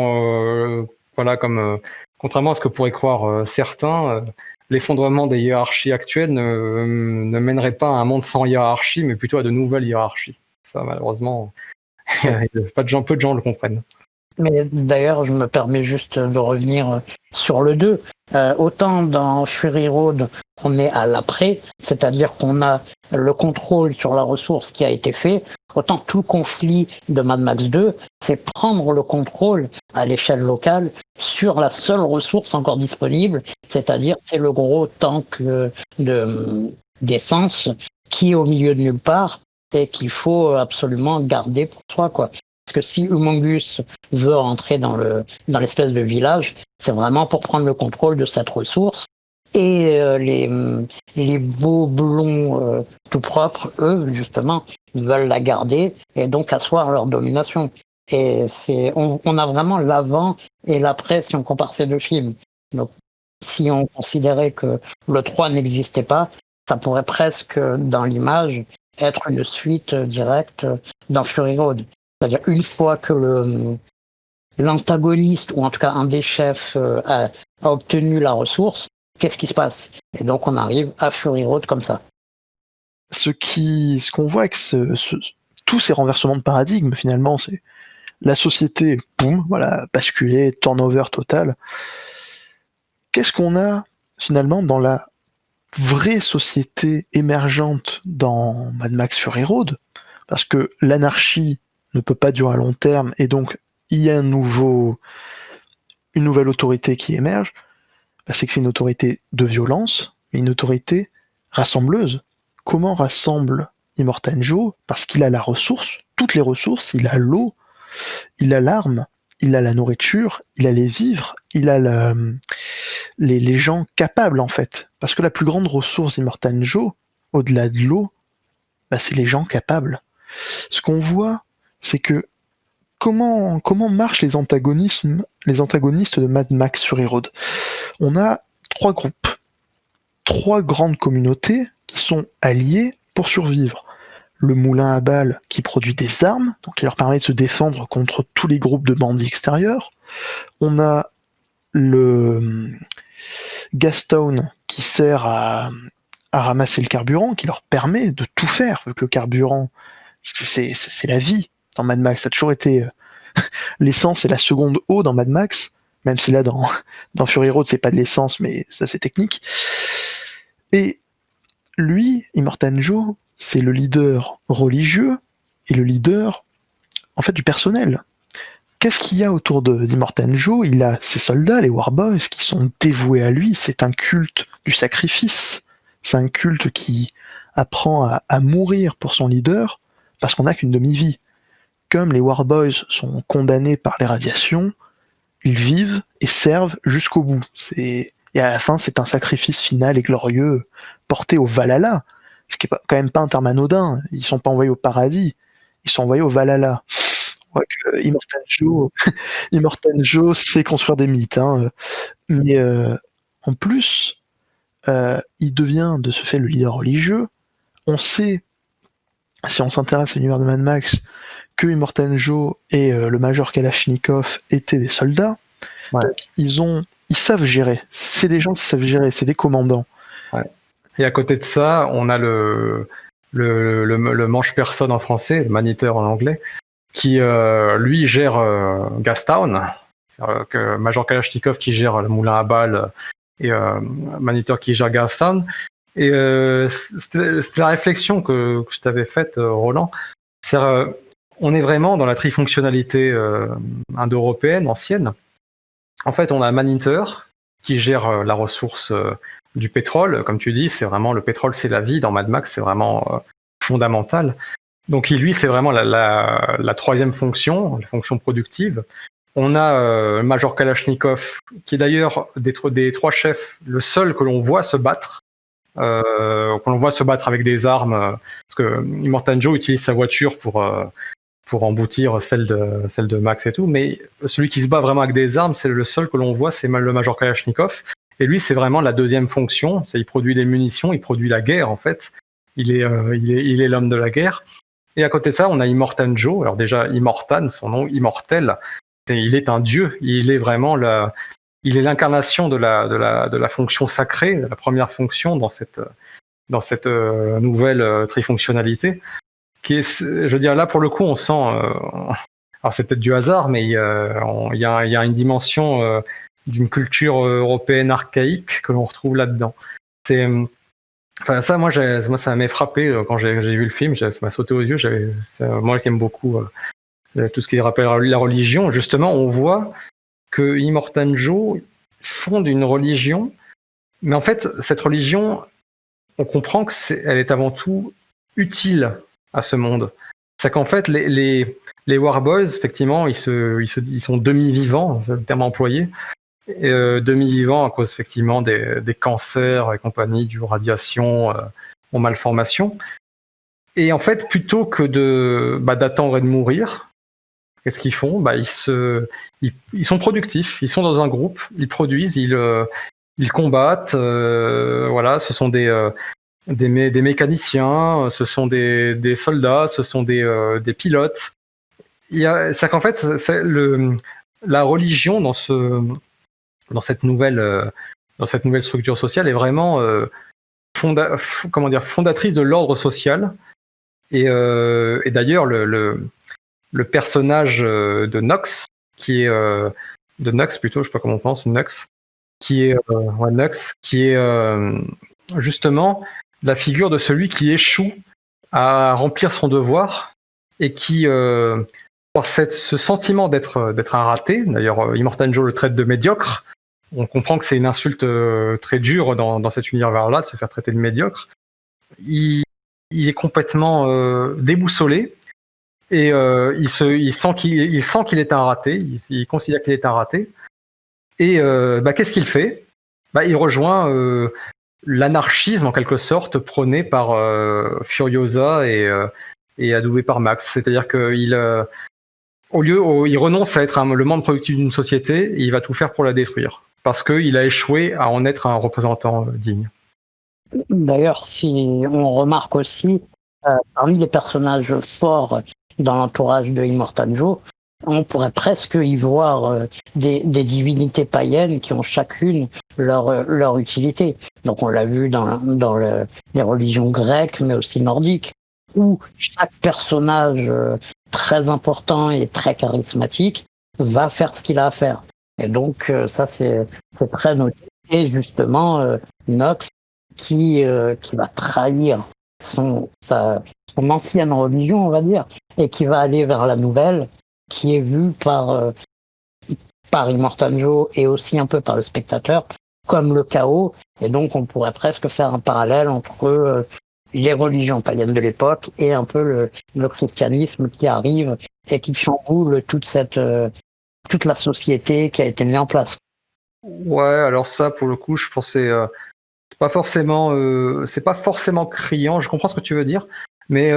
contrairement à ce que pourraient croire certains, l'effondrement des hiérarchies actuelles ne mènerait pas à un monde sans hiérarchie, mais plutôt à de nouvelles hiérarchies. Ça, malheureusement, peu de gens le comprennent. Mais d'ailleurs, je me permets juste de revenir sur le 2. Autant dans Fury Road, on est à l'après, c'est-à-dire qu'on a le contrôle sur la ressource qui a été fait, autant tout le conflit de Mad Max 2, c'est prendre le contrôle à l'échelle locale sur la seule ressource encore disponible, c'est-à-dire c'est le gros tank d'essence qui est au milieu de nulle part et qu'il faut absolument garder pour soi, quoi. Parce que si Humongous veut rentrer dans l'espèce de village, c'est vraiment pour prendre le contrôle de cette ressource. Et les beaux blonds tout propres, eux, justement, ils veulent la garder et donc asseoir leur domination. Et on a vraiment l'avant et l'après si on compare ces deux films. Donc, si on considérait que le 3 n'existait pas, ça pourrait presque, dans l'image, être une suite directe dans Fury Road. C'est-à-dire une fois que l'antagoniste, ou en tout cas un des chefs, a obtenu la ressource, qu'est-ce qui se passe? Et donc on arrive à Fury Road comme ça. Ce qu'on voit avec tous ces renversements de paradigme, finalement, c'est la société, boum, voilà, basculée, turnover total. Qu'est-ce qu'on a finalement dans la vraie société émergente dans Mad Max Fury Road? Parce que l'anarchie ne peut pas durer à long terme, et donc il y a une nouvelle autorité qui émerge. C'est que c'est une autorité de violence, mais une autorité rassembleuse. Comment rassemble Immortan Joe? Parce qu'il a la ressource, toutes les ressources, il a l'eau, il a l'arme, il a la nourriture, il a les vivres, il a les gens capables, en fait. Parce que la plus grande ressource d'Immortan Joe, au-delà de l'eau, c'est les gens capables. Ce qu'on voit, c'est que comment marchent les antagonistes de Mad Max Fury Road. On a 3 groupes, 3 grandes communautés qui sont alliées pour survivre. Le moulin à balles qui produit des armes, donc qui leur permet de se défendre contre tous les groupes de bandits extérieurs. On a le Gastown qui sert à ramasser le carburant, qui leur permet de tout faire, vu que le carburant, c'est la vie dans Mad Max. Ça a toujours été l'essence et la seconde eau dans Mad Max, même si là dans Fury Road c'est pas de l'essence, mais ça c'est technique. Et lui, Immortan Joe, c'est le leader religieux et le leader en fait du personnel. Qu'est-ce qu'il y a autour d'Immortan Joe? Il a ses soldats, les Warboys, qui sont dévoués à lui. C'est un culte du sacrifice. C'est un culte qui apprend à mourir pour son leader parce qu'on n'a qu'une demi-vie. Comme les Warboys sont condamnés par les radiations, ils vivent et servent jusqu'au bout. Et à la fin, c'est un sacrifice final et glorieux porté au Valhalla, ce qui est quand même pas un terme anodin. Ils sont pas envoyés au paradis, ils sont envoyés au Valhalla. On voit que Immortan Joe sait construire des mythes, hein. Mais en plus, il devient de ce fait le leader religieux. On sait, si on s'intéresse à l'univers de Mad Max, que Immortan Joe et le Major Kalachnikov étaient des soldats. Ouais. Donc ils savent gérer. C'est des gens qui savent gérer, c'est des commandants. Ouais. Et à côté de ça, on a le manche-personne en français, le maniteur en anglais, qui lui gère Gastown, que Major Kalachnikov qui gère le moulin à balles et Maniteur qui gère Gastown. Et c'était la réflexion que je t'avais faite, Roland. On est vraiment dans la trifonctionnalité indo-européenne ancienne. En fait, on a Maniteur qui gère la ressource du pétrole. Comme tu dis, c'est vraiment le pétrole, c'est la vie. Dans Mad Max, c'est vraiment fondamental. Donc lui, c'est vraiment la troisième fonction, la fonction productive. On a le Major Kalachnikov, qui est d'ailleurs des 3 chefs, le seul que l'on voit se battre. Qu'on voit se battre avec des armes, parce que Immortan Joe utilise sa voiture pour emboutir celle de Max et tout, mais celui qui se bat vraiment avec des armes, c'est le seul que l'on voit, c'est le Major Kalachnikov. Et lui, c'est vraiment la deuxième fonction. Il produit des munitions, il produit la guerre en fait. Il est l'homme de la guerre. Et à côté de ça, on a Immortan Joe. Alors déjà, Immortan, son nom, immortel. Il est un dieu. Il est vraiment il est l'incarnation de la fonction sacrée, de la première fonction dans cette nouvelle trifonctionnalité. je veux dire, là pour le coup, on sent. Alors c'est peut-être du hasard, mais il y a une dimension d'une culture européenne archaïque que l'on retrouve là-dedans. Enfin, ça, moi, ça m'a frappé quand j'ai vu le film. Ça m'a sauté aux yeux. Moi qui aime beaucoup tout ce qui rappelle la religion. Justement, on voit que Immortan Joe fonde une religion, mais en fait, cette religion, on comprend que elle est avant tout utile à ce monde. C'est qu'en fait, les Warboys, effectivement, ils sont demi-vivants, c'est le terme employé, demi-vivants à cause effectivement des cancers et compagnie, du radiation, aux malformations. Et en fait, plutôt que d'attendre et de mourir, qu'est-ce qu'ils font ? Ils sont productifs, ils sont dans un groupe, ils produisent, ils combattent. Voilà, ce sont des mécaniciens, ce sont des soldats, ce sont des pilotes. C'est qu'en fait, la religion dans cette nouvelle structure sociale est vraiment fondatrice de l'ordre social. Et d'ailleurs, le personnage de Nox, de Nux plutôt, je sais pas comment on pense, Nux, qui est justement la figure de celui qui échoue à remplir son devoir et qui, par ce sentiment d'être un raté, d'ailleurs Immortan Joe le traite de médiocre, on comprend que c'est une insulte très dure dans cet univers-là de se faire traiter de médiocre. Il est complètement déboussolé et il sent qu'il est un raté, il considère qu'il est un raté. Et qu'est-ce qu'il fait ? Il rejoint l'anarchisme en quelque sorte prôné par Furiosa et adoubé par Max. C'est-à-dire qu'il il renonce à être le membre productif d'une société et il va tout faire pour la détruire parce qu'il a échoué à en être un représentant digne. D'ailleurs, si on remarque aussi, parmi les personnages forts dans l'entourage de Immortan Joe, on pourrait presque y voir des divinités païennes qui ont chacune leur utilité. Donc on l'a vu dans les religions grecques, mais aussi nordiques, où chaque personnage très important et très charismatique va faire ce qu'il a à faire. Et donc ça c'est très noté. Et justement Nox qui va trahir son ancienne religion, on va dire, et qui va aller vers la nouvelle, qui est vue par Immortan Joe et aussi un peu par le spectateur comme le chaos. Et donc on pourrait presque faire un parallèle entre les religions païennes de l'époque et un peu le christianisme qui arrive et qui chamboule toute la société qui a été mise en place. Ouais, alors ça, pour le coup, je pensais, c'est pas forcément criant. Je comprends ce que tu veux dire, mais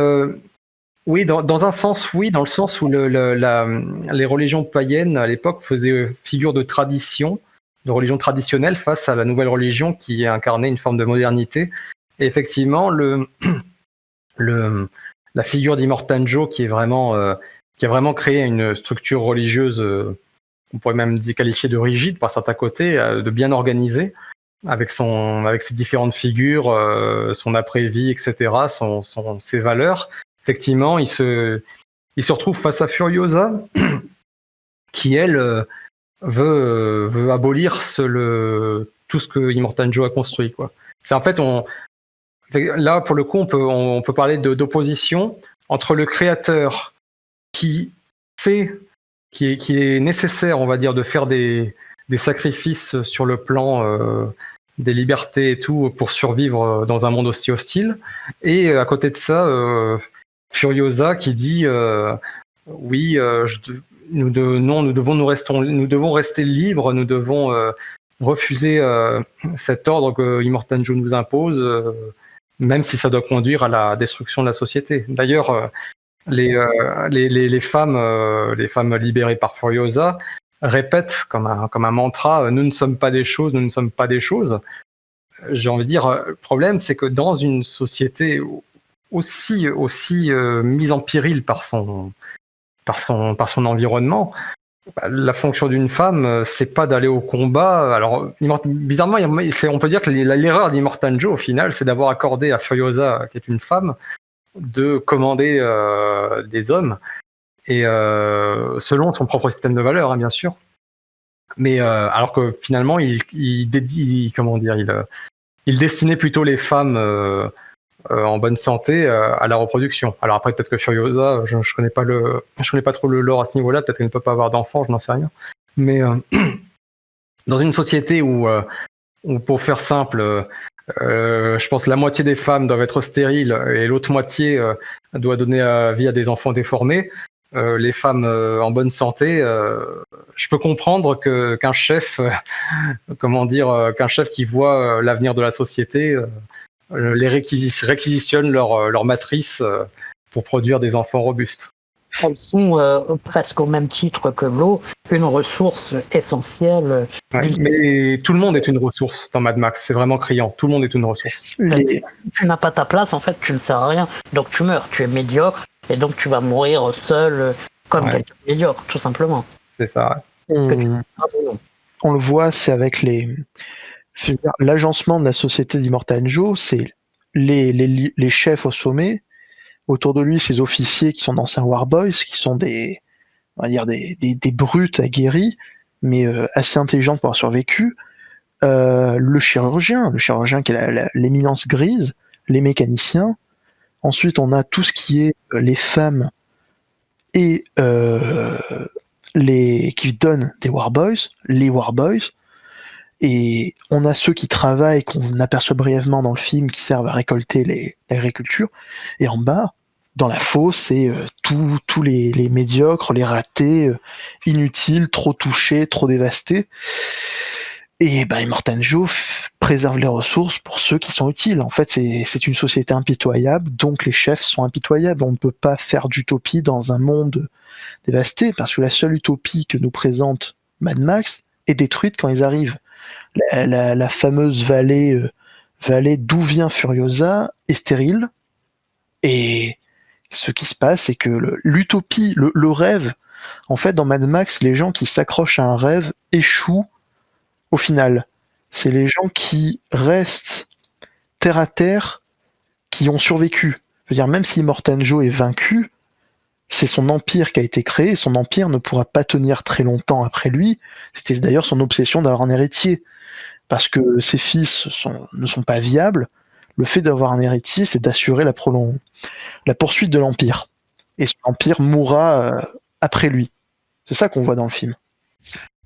oui, dans un sens, oui, dans le sens où les religions païennes à l'époque faisaient figure de tradition, de religion traditionnelle face à la nouvelle religion qui incarnait une forme de modernité. Et effectivement, la figure d'Immortan Joe qui a vraiment créé une structure religieuse, on pourrait même qualifier de rigide par certains côtés, de bien organisée, avec ses différentes figures, son après-vie, etc., ses valeurs. Effectivement, il se retrouve face à Furiosa, qui elle veut abolir tout ce que Immortan Joe a construit, quoi. C'est en fait là pour le coup on peut parler d'opposition entre le créateur qui sait qu'il est nécessaire, on va dire, de faire des sacrifices sur le plan des libertés et tout pour survivre dans un monde aussi hostile, et à côté de ça Furiosa qui dit oui, nous devons rester libres, nous devons refuser cet ordre que Immortan Joe nous impose, même si ça doit conduire à la destruction de la société. D'ailleurs, les femmes libérées par Furiosa répètent comme un mantra, nous ne sommes pas des choses, nous ne sommes pas des choses. J'ai envie de dire, le problème, c'est que dans une société aussi mise en péril par son environnement, la fonction d'une femme, c'est pas d'aller au combat. Alors, bizarrement, on peut dire que l'erreur d'Immortan Joe, au final, c'est d'avoir accordé à Furiosa, qui est une femme, de commander des hommes, et selon son propre système de valeurs, hein, bien sûr. Mais alors que finalement, il destinait plutôt les femmes en bonne santé à la reproduction. Alors après, peut-être que Furiosa, je connais pas trop le lore à ce niveau-là. Peut-être qu'elle ne peut pas avoir d'enfants, je n'en sais rien. Mais dans une société où pour faire simple, je pense que la moitié des femmes doivent être stériles et l'autre moitié doit donner vie à des enfants déformés. Les femmes en bonne santé, je peux comprendre qu'un chef, qu'un chef qui voit l'avenir de la société, les réquisitionne leur matrice pour produire des enfants robustes. Elles sont presque au même titre que l'eau, une ressource essentielle. Ouais, mais tout le monde est une ressource dans Mad Max, c'est vraiment criant, tout le monde est une ressource. Si tu n'as pas ta place, en fait, tu ne sers à rien, donc tu meurs, tu es médiocre, et donc tu vas mourir seul comme quelqu'un de médiocre, tout simplement. C'est ça. Ouais. On le voit, c'est avec l'agencement de la société d'Immortal Joe, c'est les chefs au sommet. Autour de lui, ces officiers qui sont d'anciens Warboys, qui sont des brutes aguerris, mais assez intelligents pour avoir survécu. Le chirurgien qui est l'éminence grise, les mécaniciens. Ensuite, on a tout ce qui est les femmes et qui donnent des Warboys, les Warboys. Et on a ceux qui travaillent, qu'on aperçoit brièvement dans le film, qui servent à récolter l'agriculture. Et en bas, dans la fosse, c'est tous les médiocres, les ratés, inutiles, trop touchés, trop dévastés. Et Immortal Joe préserve les ressources pour ceux qui sont utiles. En fait, c'est une société impitoyable, donc les chefs sont impitoyables. On ne peut pas faire d'utopie dans un monde dévasté, parce que la seule utopie que nous présente Mad Max est détruite quand ils arrivent. La fameuse vallée d'où vient Furiosa est stérile, et ce qui se passe, c'est que l'utopie, le rêve, en fait, dans Mad Max, les gens qui s'accrochent à un rêve échouent au final. C'est les gens qui restent terre à terre qui ont survécu. Je veux dire, même si Immortal Joe est vaincu, c'est son empire qui a été créé, et son empire ne pourra pas tenir très longtemps après lui. C'était d'ailleurs son obsession d'avoir un héritier, parce que ses fils ne sont pas viables. Le fait d'avoir un héritier, c'est d'assurer la poursuite de l'empire. Et son empire mourra après lui. C'est ça qu'on voit dans le film.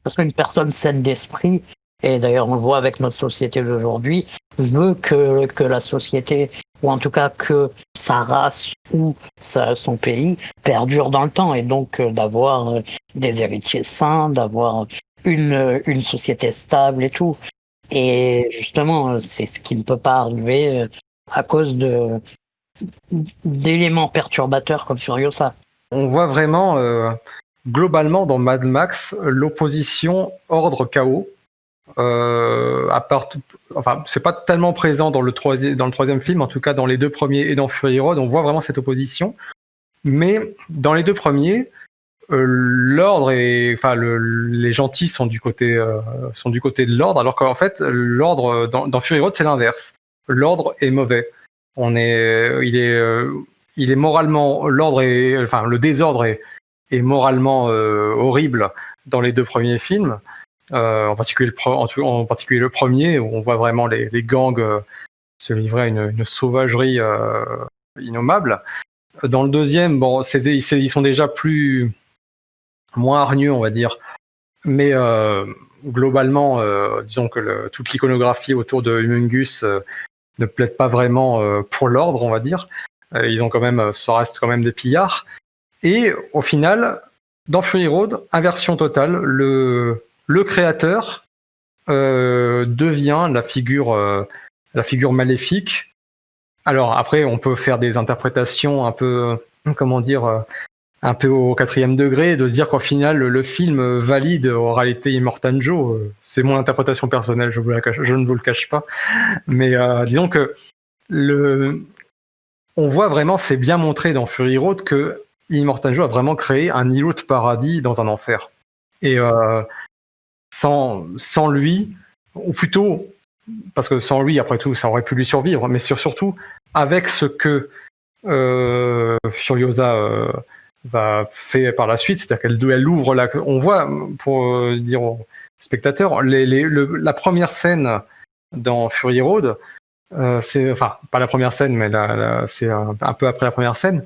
Parce qu'une personne saine d'esprit, et d'ailleurs on le voit avec notre société d'aujourd'hui, veut que la société, ou en tout cas que sa race ou son pays perdure dans le temps, et donc d'avoir des héritiers sains, d'avoir une société stable et tout. Et justement, c'est ce qui ne peut pas arriver à cause d'éléments perturbateurs comme Furiosa. On voit vraiment globalement dans Mad Max l'opposition ordre-chaos. C'est pas tellement présent dans le troisième film, en tout cas dans les deux premiers et dans Fury Road, on voit vraiment cette opposition. Mais dans les deux premiers, l'ordre les gentils sont du côté de l'ordre, alors qu'en fait l'ordre dans Fury Road c'est l'inverse. L'ordre est mauvais. Il est moralement le désordre est moralement horrible dans les deux premiers films. En particulier le premier, où on voit vraiment les gangs se livrer à une sauvagerie innommable. Dans le deuxième, ils sont déjà moins hargneux, on va dire. Mais globalement, disons que toute l'iconographie autour de Humungus ne plaide pas vraiment pour l'ordre, on va dire. Ça reste quand même des pillards. Et au final, dans Fury Road, inversion totale. Le créateur devient la figure maléfique. Alors après, on peut faire des interprétations un peu, un peu au 4e degré, de se dire qu'au final, le film valide en réalité Immortal Joe. C'est mon interprétation personnelle, je ne vous le cache pas. Mais disons que on voit vraiment, c'est bien montré dans Fury Road que Immortal Joe a vraiment créé un îlot de paradis dans un enfer. Et sans lui, ou plutôt, parce que sans lui, après tout, ça aurait pu lui survivre, mais surtout avec ce que Furiosa va faire par la suite, c'est-à-dire qu'elle ouvre on voit, pour dire aux spectateurs, la première scène dans Fury Road, c'est, enfin, pas la première scène, mais c'est un peu après la première scène.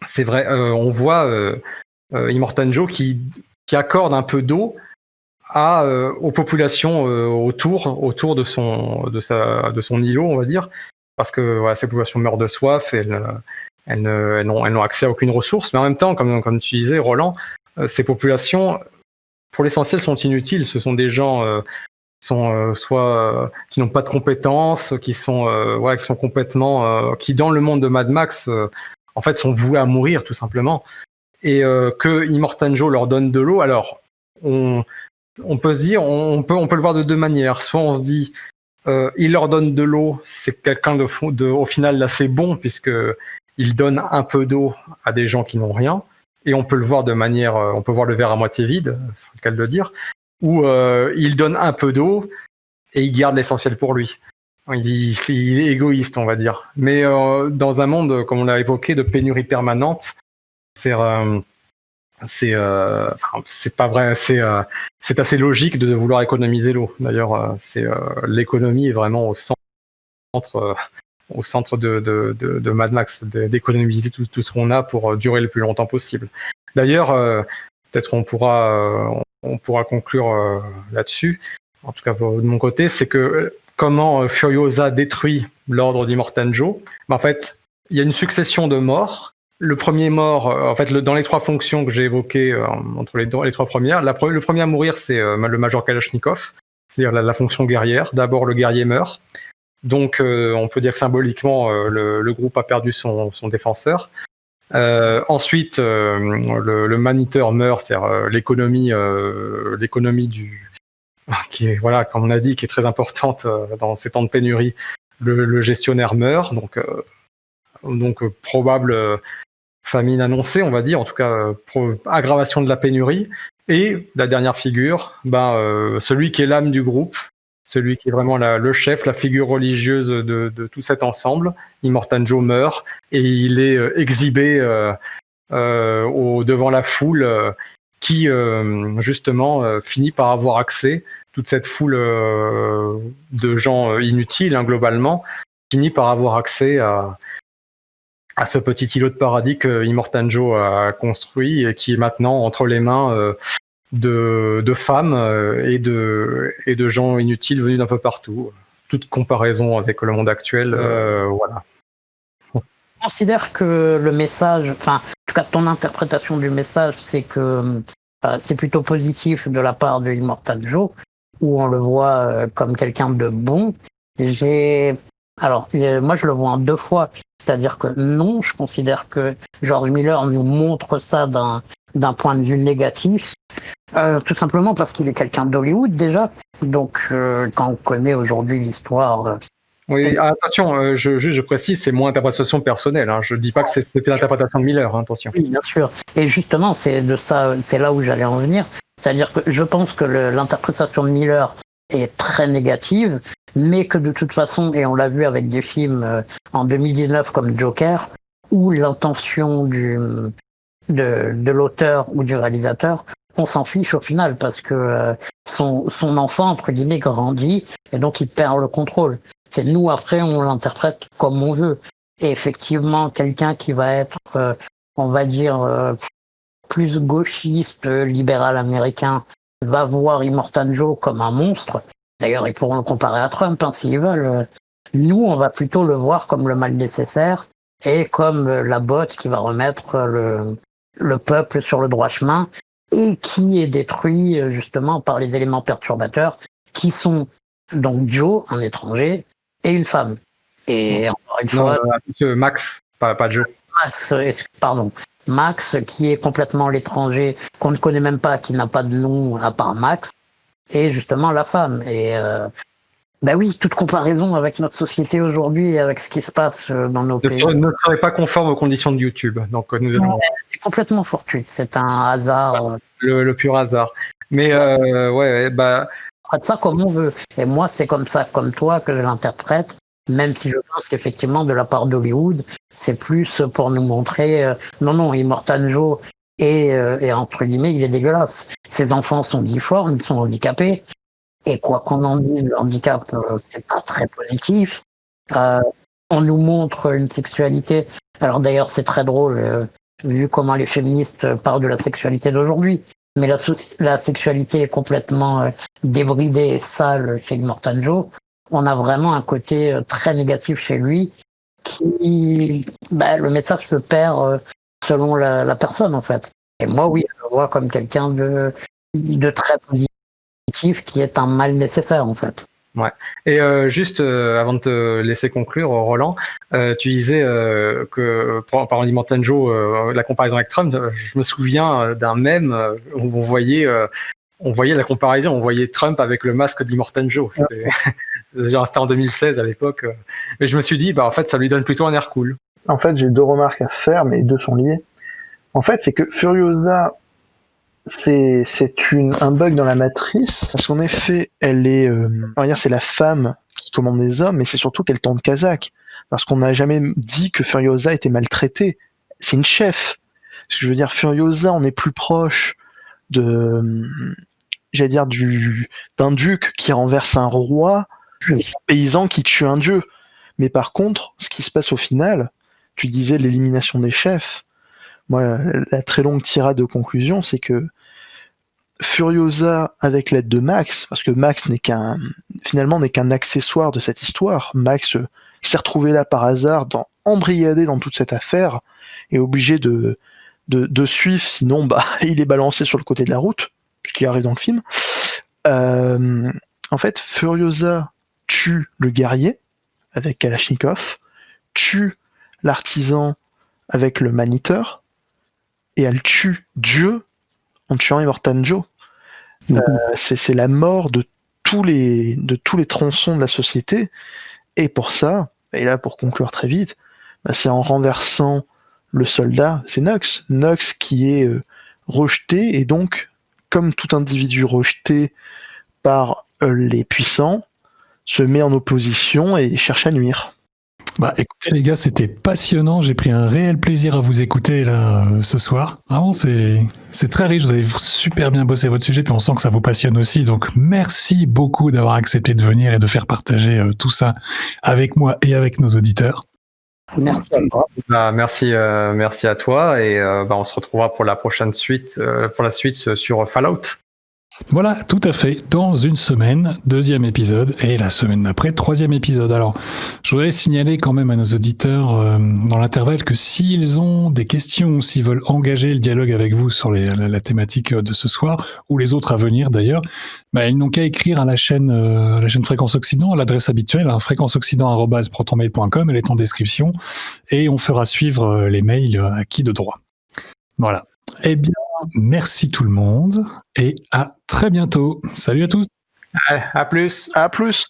C'est vrai, on voit Immortan Joe qui accorde un peu d'eau aux populations autour de son îlot, on va dire, parce que voilà, ces populations meurent de soif et elles n'ont accès à aucune ressource. Mais en même temps, comme tu disais, Roland, ces populations, pour l'essentiel, sont inutiles. Ce sont des gens qui n'ont pas de compétences, qui sont complètement, qui dans le monde de Mad Max, en fait, sont voués à mourir tout simplement. Et que Immortan Joe leur donne de l'eau. Alors, on peut se dire, on peut le voir de deux manières. Soit on se dit, il leur donne de l'eau, c'est quelqu'un au final d'assez bon, puisque il donne un peu d'eau à des gens qui n'ont rien. Et on peut le voir de manière, on peut voir le verre à moitié vide, c'est le cas de le dire, où il donne un peu d'eau et il garde l'essentiel pour lui. Il est égoïste, on va dire. Mais dans un monde, comme on l'a évoqué, de pénurie permanente, c'est pas vrai, c'est assez logique de vouloir économiser l'eau. D'ailleurs, l'économie est vraiment au centre de Mad Max, d'économiser tout ce qu'on a pour durer le plus longtemps possible. D'ailleurs, peut-être on pourra conclure là-dessus, en tout cas de mon côté, c'est que comment Furiosa détruit l'ordre d'Immortan Joe. En fait, il y a une succession de morts. Le premier mort, en fait, dans les trois fonctions que j'ai évoquées, entre les trois premières, le premier à mourir, c'est le Major Kalachnikov, c'est-à-dire la fonction guerrière. D'abord, le guerrier meurt. Donc, on peut dire que symboliquement, le groupe a perdu son défenseur. Ensuite, le maniteur meurt, c'est-à-dire l'économie qui est, voilà, comme on a dit, qui est très importante dans ces temps de pénurie. Le gestionnaire meurt, donc probable famine annoncée, on va dire, en tout cas aggravation de la pénurie. Et la dernière figure, celui qui est l'âme du groupe, celui qui est vraiment le chef, la figure religieuse de tout cet ensemble, Immortan Joe meurt et il est exhibé devant la foule qui justement finit par avoir accès, toute cette foule de gens inutiles, hein, globalement, finit par avoir accès à ce petit îlot de paradis que Immortan Joe a construit et qui est maintenant entre les mains de femmes et de gens inutiles venus d'un peu partout. Toute comparaison avec le monde actuel, voilà. Je considère que le message, enfin, en tout cas ton interprétation du message, c'est que c'est plutôt positif de la part de Immortan Joe, où on le voit comme quelqu'un de bon. Alors, moi je le vois en deux fois, c'est-à-dire que non, je considère que George Miller nous montre ça d'un point de vue négatif, tout simplement parce qu'il est quelqu'un d'Hollywood déjà. Donc, quand on connaît aujourd'hui l'histoire. Oui, attention, je précise, c'est mon interprétation personnelle. Hein. Je dis pas que c'était l'interprétation de Miller, hein, attention. Oui, bien sûr. Et justement, c'est là où j'allais en venir. C'est-à-dire que je pense que l'interprétation de Miller est très négative, mais que de toute façon, et on l'a vu avec des films en 2019 comme Joker, où l'intention de l'auteur ou du réalisateur, on s'en fiche au final parce que son enfant, entre guillemets, grandit et donc il perd le contrôle. C'est nous, après, on l'interprète comme on veut. Et effectivement, quelqu'un qui va être, on va dire, plus gauchiste, libéral américain, va voir Immortan Joe comme un monstre. D'ailleurs, ils pourront le comparer à Trump, hein, s'ils veulent. Nous, on va plutôt le voir comme le mal nécessaire et comme la botte qui va remettre le peuple sur le droit chemin et qui est détruit justement par les éléments perturbateurs qui sont donc Joe, un étranger, et une femme. Et encore une fois... Max, pas Joe. Max, qui est complètement l'étranger, qu'on ne connaît même pas, qui n'a pas de nom à part Max, et justement la femme. Et oui, toute comparaison avec notre société aujourd'hui et avec ce qui se passe dans nos pays. Ne serait pas conforme aux conditions de YouTube. Donc c'est complètement fortuit. C'est un hasard. Le pur hasard. Mais On fera de ça comme on veut. Et moi, c'est comme ça, comme toi, que je l'interprète, même si je pense qu'effectivement, de la part d'Hollywood, C'est plus pour nous montrer, non, Immortan Joe et entre guillemets, il est dégueulasse. Ses enfants sont difformes, ils sont handicapés. Et quoi qu'on en dise, le handicap, c'est pas très positif. On nous montre une sexualité. Alors d'ailleurs, c'est très drôle, vu comment les féministes parlent de la sexualité d'aujourd'hui. Mais la sexualité est complètement débridée et sale chez Immortan Joe. On a vraiment un côté très négatif chez lui, qui, le message se perd selon la personne en fait. Et moi, oui, je le vois comme quelqu'un de très positif, qui est un mal nécessaire en fait. Ouais. Et juste avant de te laisser conclure, Roland, tu disais que, par Immortan Joe, la comparaison avec Trump, je me souviens d'un mème où on voyait la comparaison, on voyait Trump avec le masque d'Immortan Joe. C'était en 2016 à l'époque. Mais je me suis dit, en fait, ça lui donne plutôt un air cool. En fait, j'ai 2 remarques à faire, mais les 2 sont liées. En fait, c'est que Furiosa, c'est un bug dans la matrice, parce qu'en effet, elle est, c'est la femme qui commande les hommes, mais c'est surtout qu'elle tourne kazakh, parce qu'on n'a jamais dit que Furiosa était maltraitée. C'est une chef. Ce que je veux dire, Furiosa, on est plus proche d'un duc qui renverse un roi, un paysan qui tue un dieu. Mais par contre, ce qui se passe au final, tu disais l'élimination des chefs. Moi, la très longue tirade de conclusion, c'est que Furiosa, avec l'aide de Max, parce que Max n'est qu'un accessoire de cette histoire. Max s'est retrouvé là par hasard, embrigadé dans toute cette affaire, et obligé de suivre, sinon il est balancé sur le côté de la route, ce qui arrive dans le film. En fait, Furiosa tue le guerrier avec Kalachnikov, tue l'artisan avec le maniteur, et elle tue Dieu en tuant Immortan Joe. C'est la mort de tous les tronçons de la société, et pour ça, et là pour conclure très vite, c'est en renversant le soldat, c'est Nox qui est rejeté, et donc, comme tout individu rejeté par les puissants, se met en opposition et cherche à nuire. Écoutez les gars, c'était passionnant, j'ai pris un réel plaisir à vous écouter là ce soir. Vraiment, c'est très riche, vous avez super bien bossé votre sujet, puis on sent que ça vous passionne aussi, donc merci beaucoup d'avoir accepté de venir et de faire partager tout ça avec moi et avec nos auditeurs. Merci à toi. Merci à toi, et on se retrouvera pour la suite sur Fallout. Voilà, tout à fait. Dans une semaine, 2e épisode, et la semaine d'après, 3e épisode. Alors, je voudrais signaler quand même à nos auditeurs dans l'intervalle que s'ils ont des questions ou s'ils veulent engager le dialogue avec vous sur la thématique de ce soir, ou les autres à venir d'ailleurs, ils n'ont qu'à écrire à la chaîne Fréquence Occident, à l'adresse habituelle, fréquenceoccident@protonmail.com, elle est en description, et on fera suivre les mails à qui de droit. Voilà. Eh bien, merci tout le monde et à très bientôt. Salut à tous. À plus. À plus.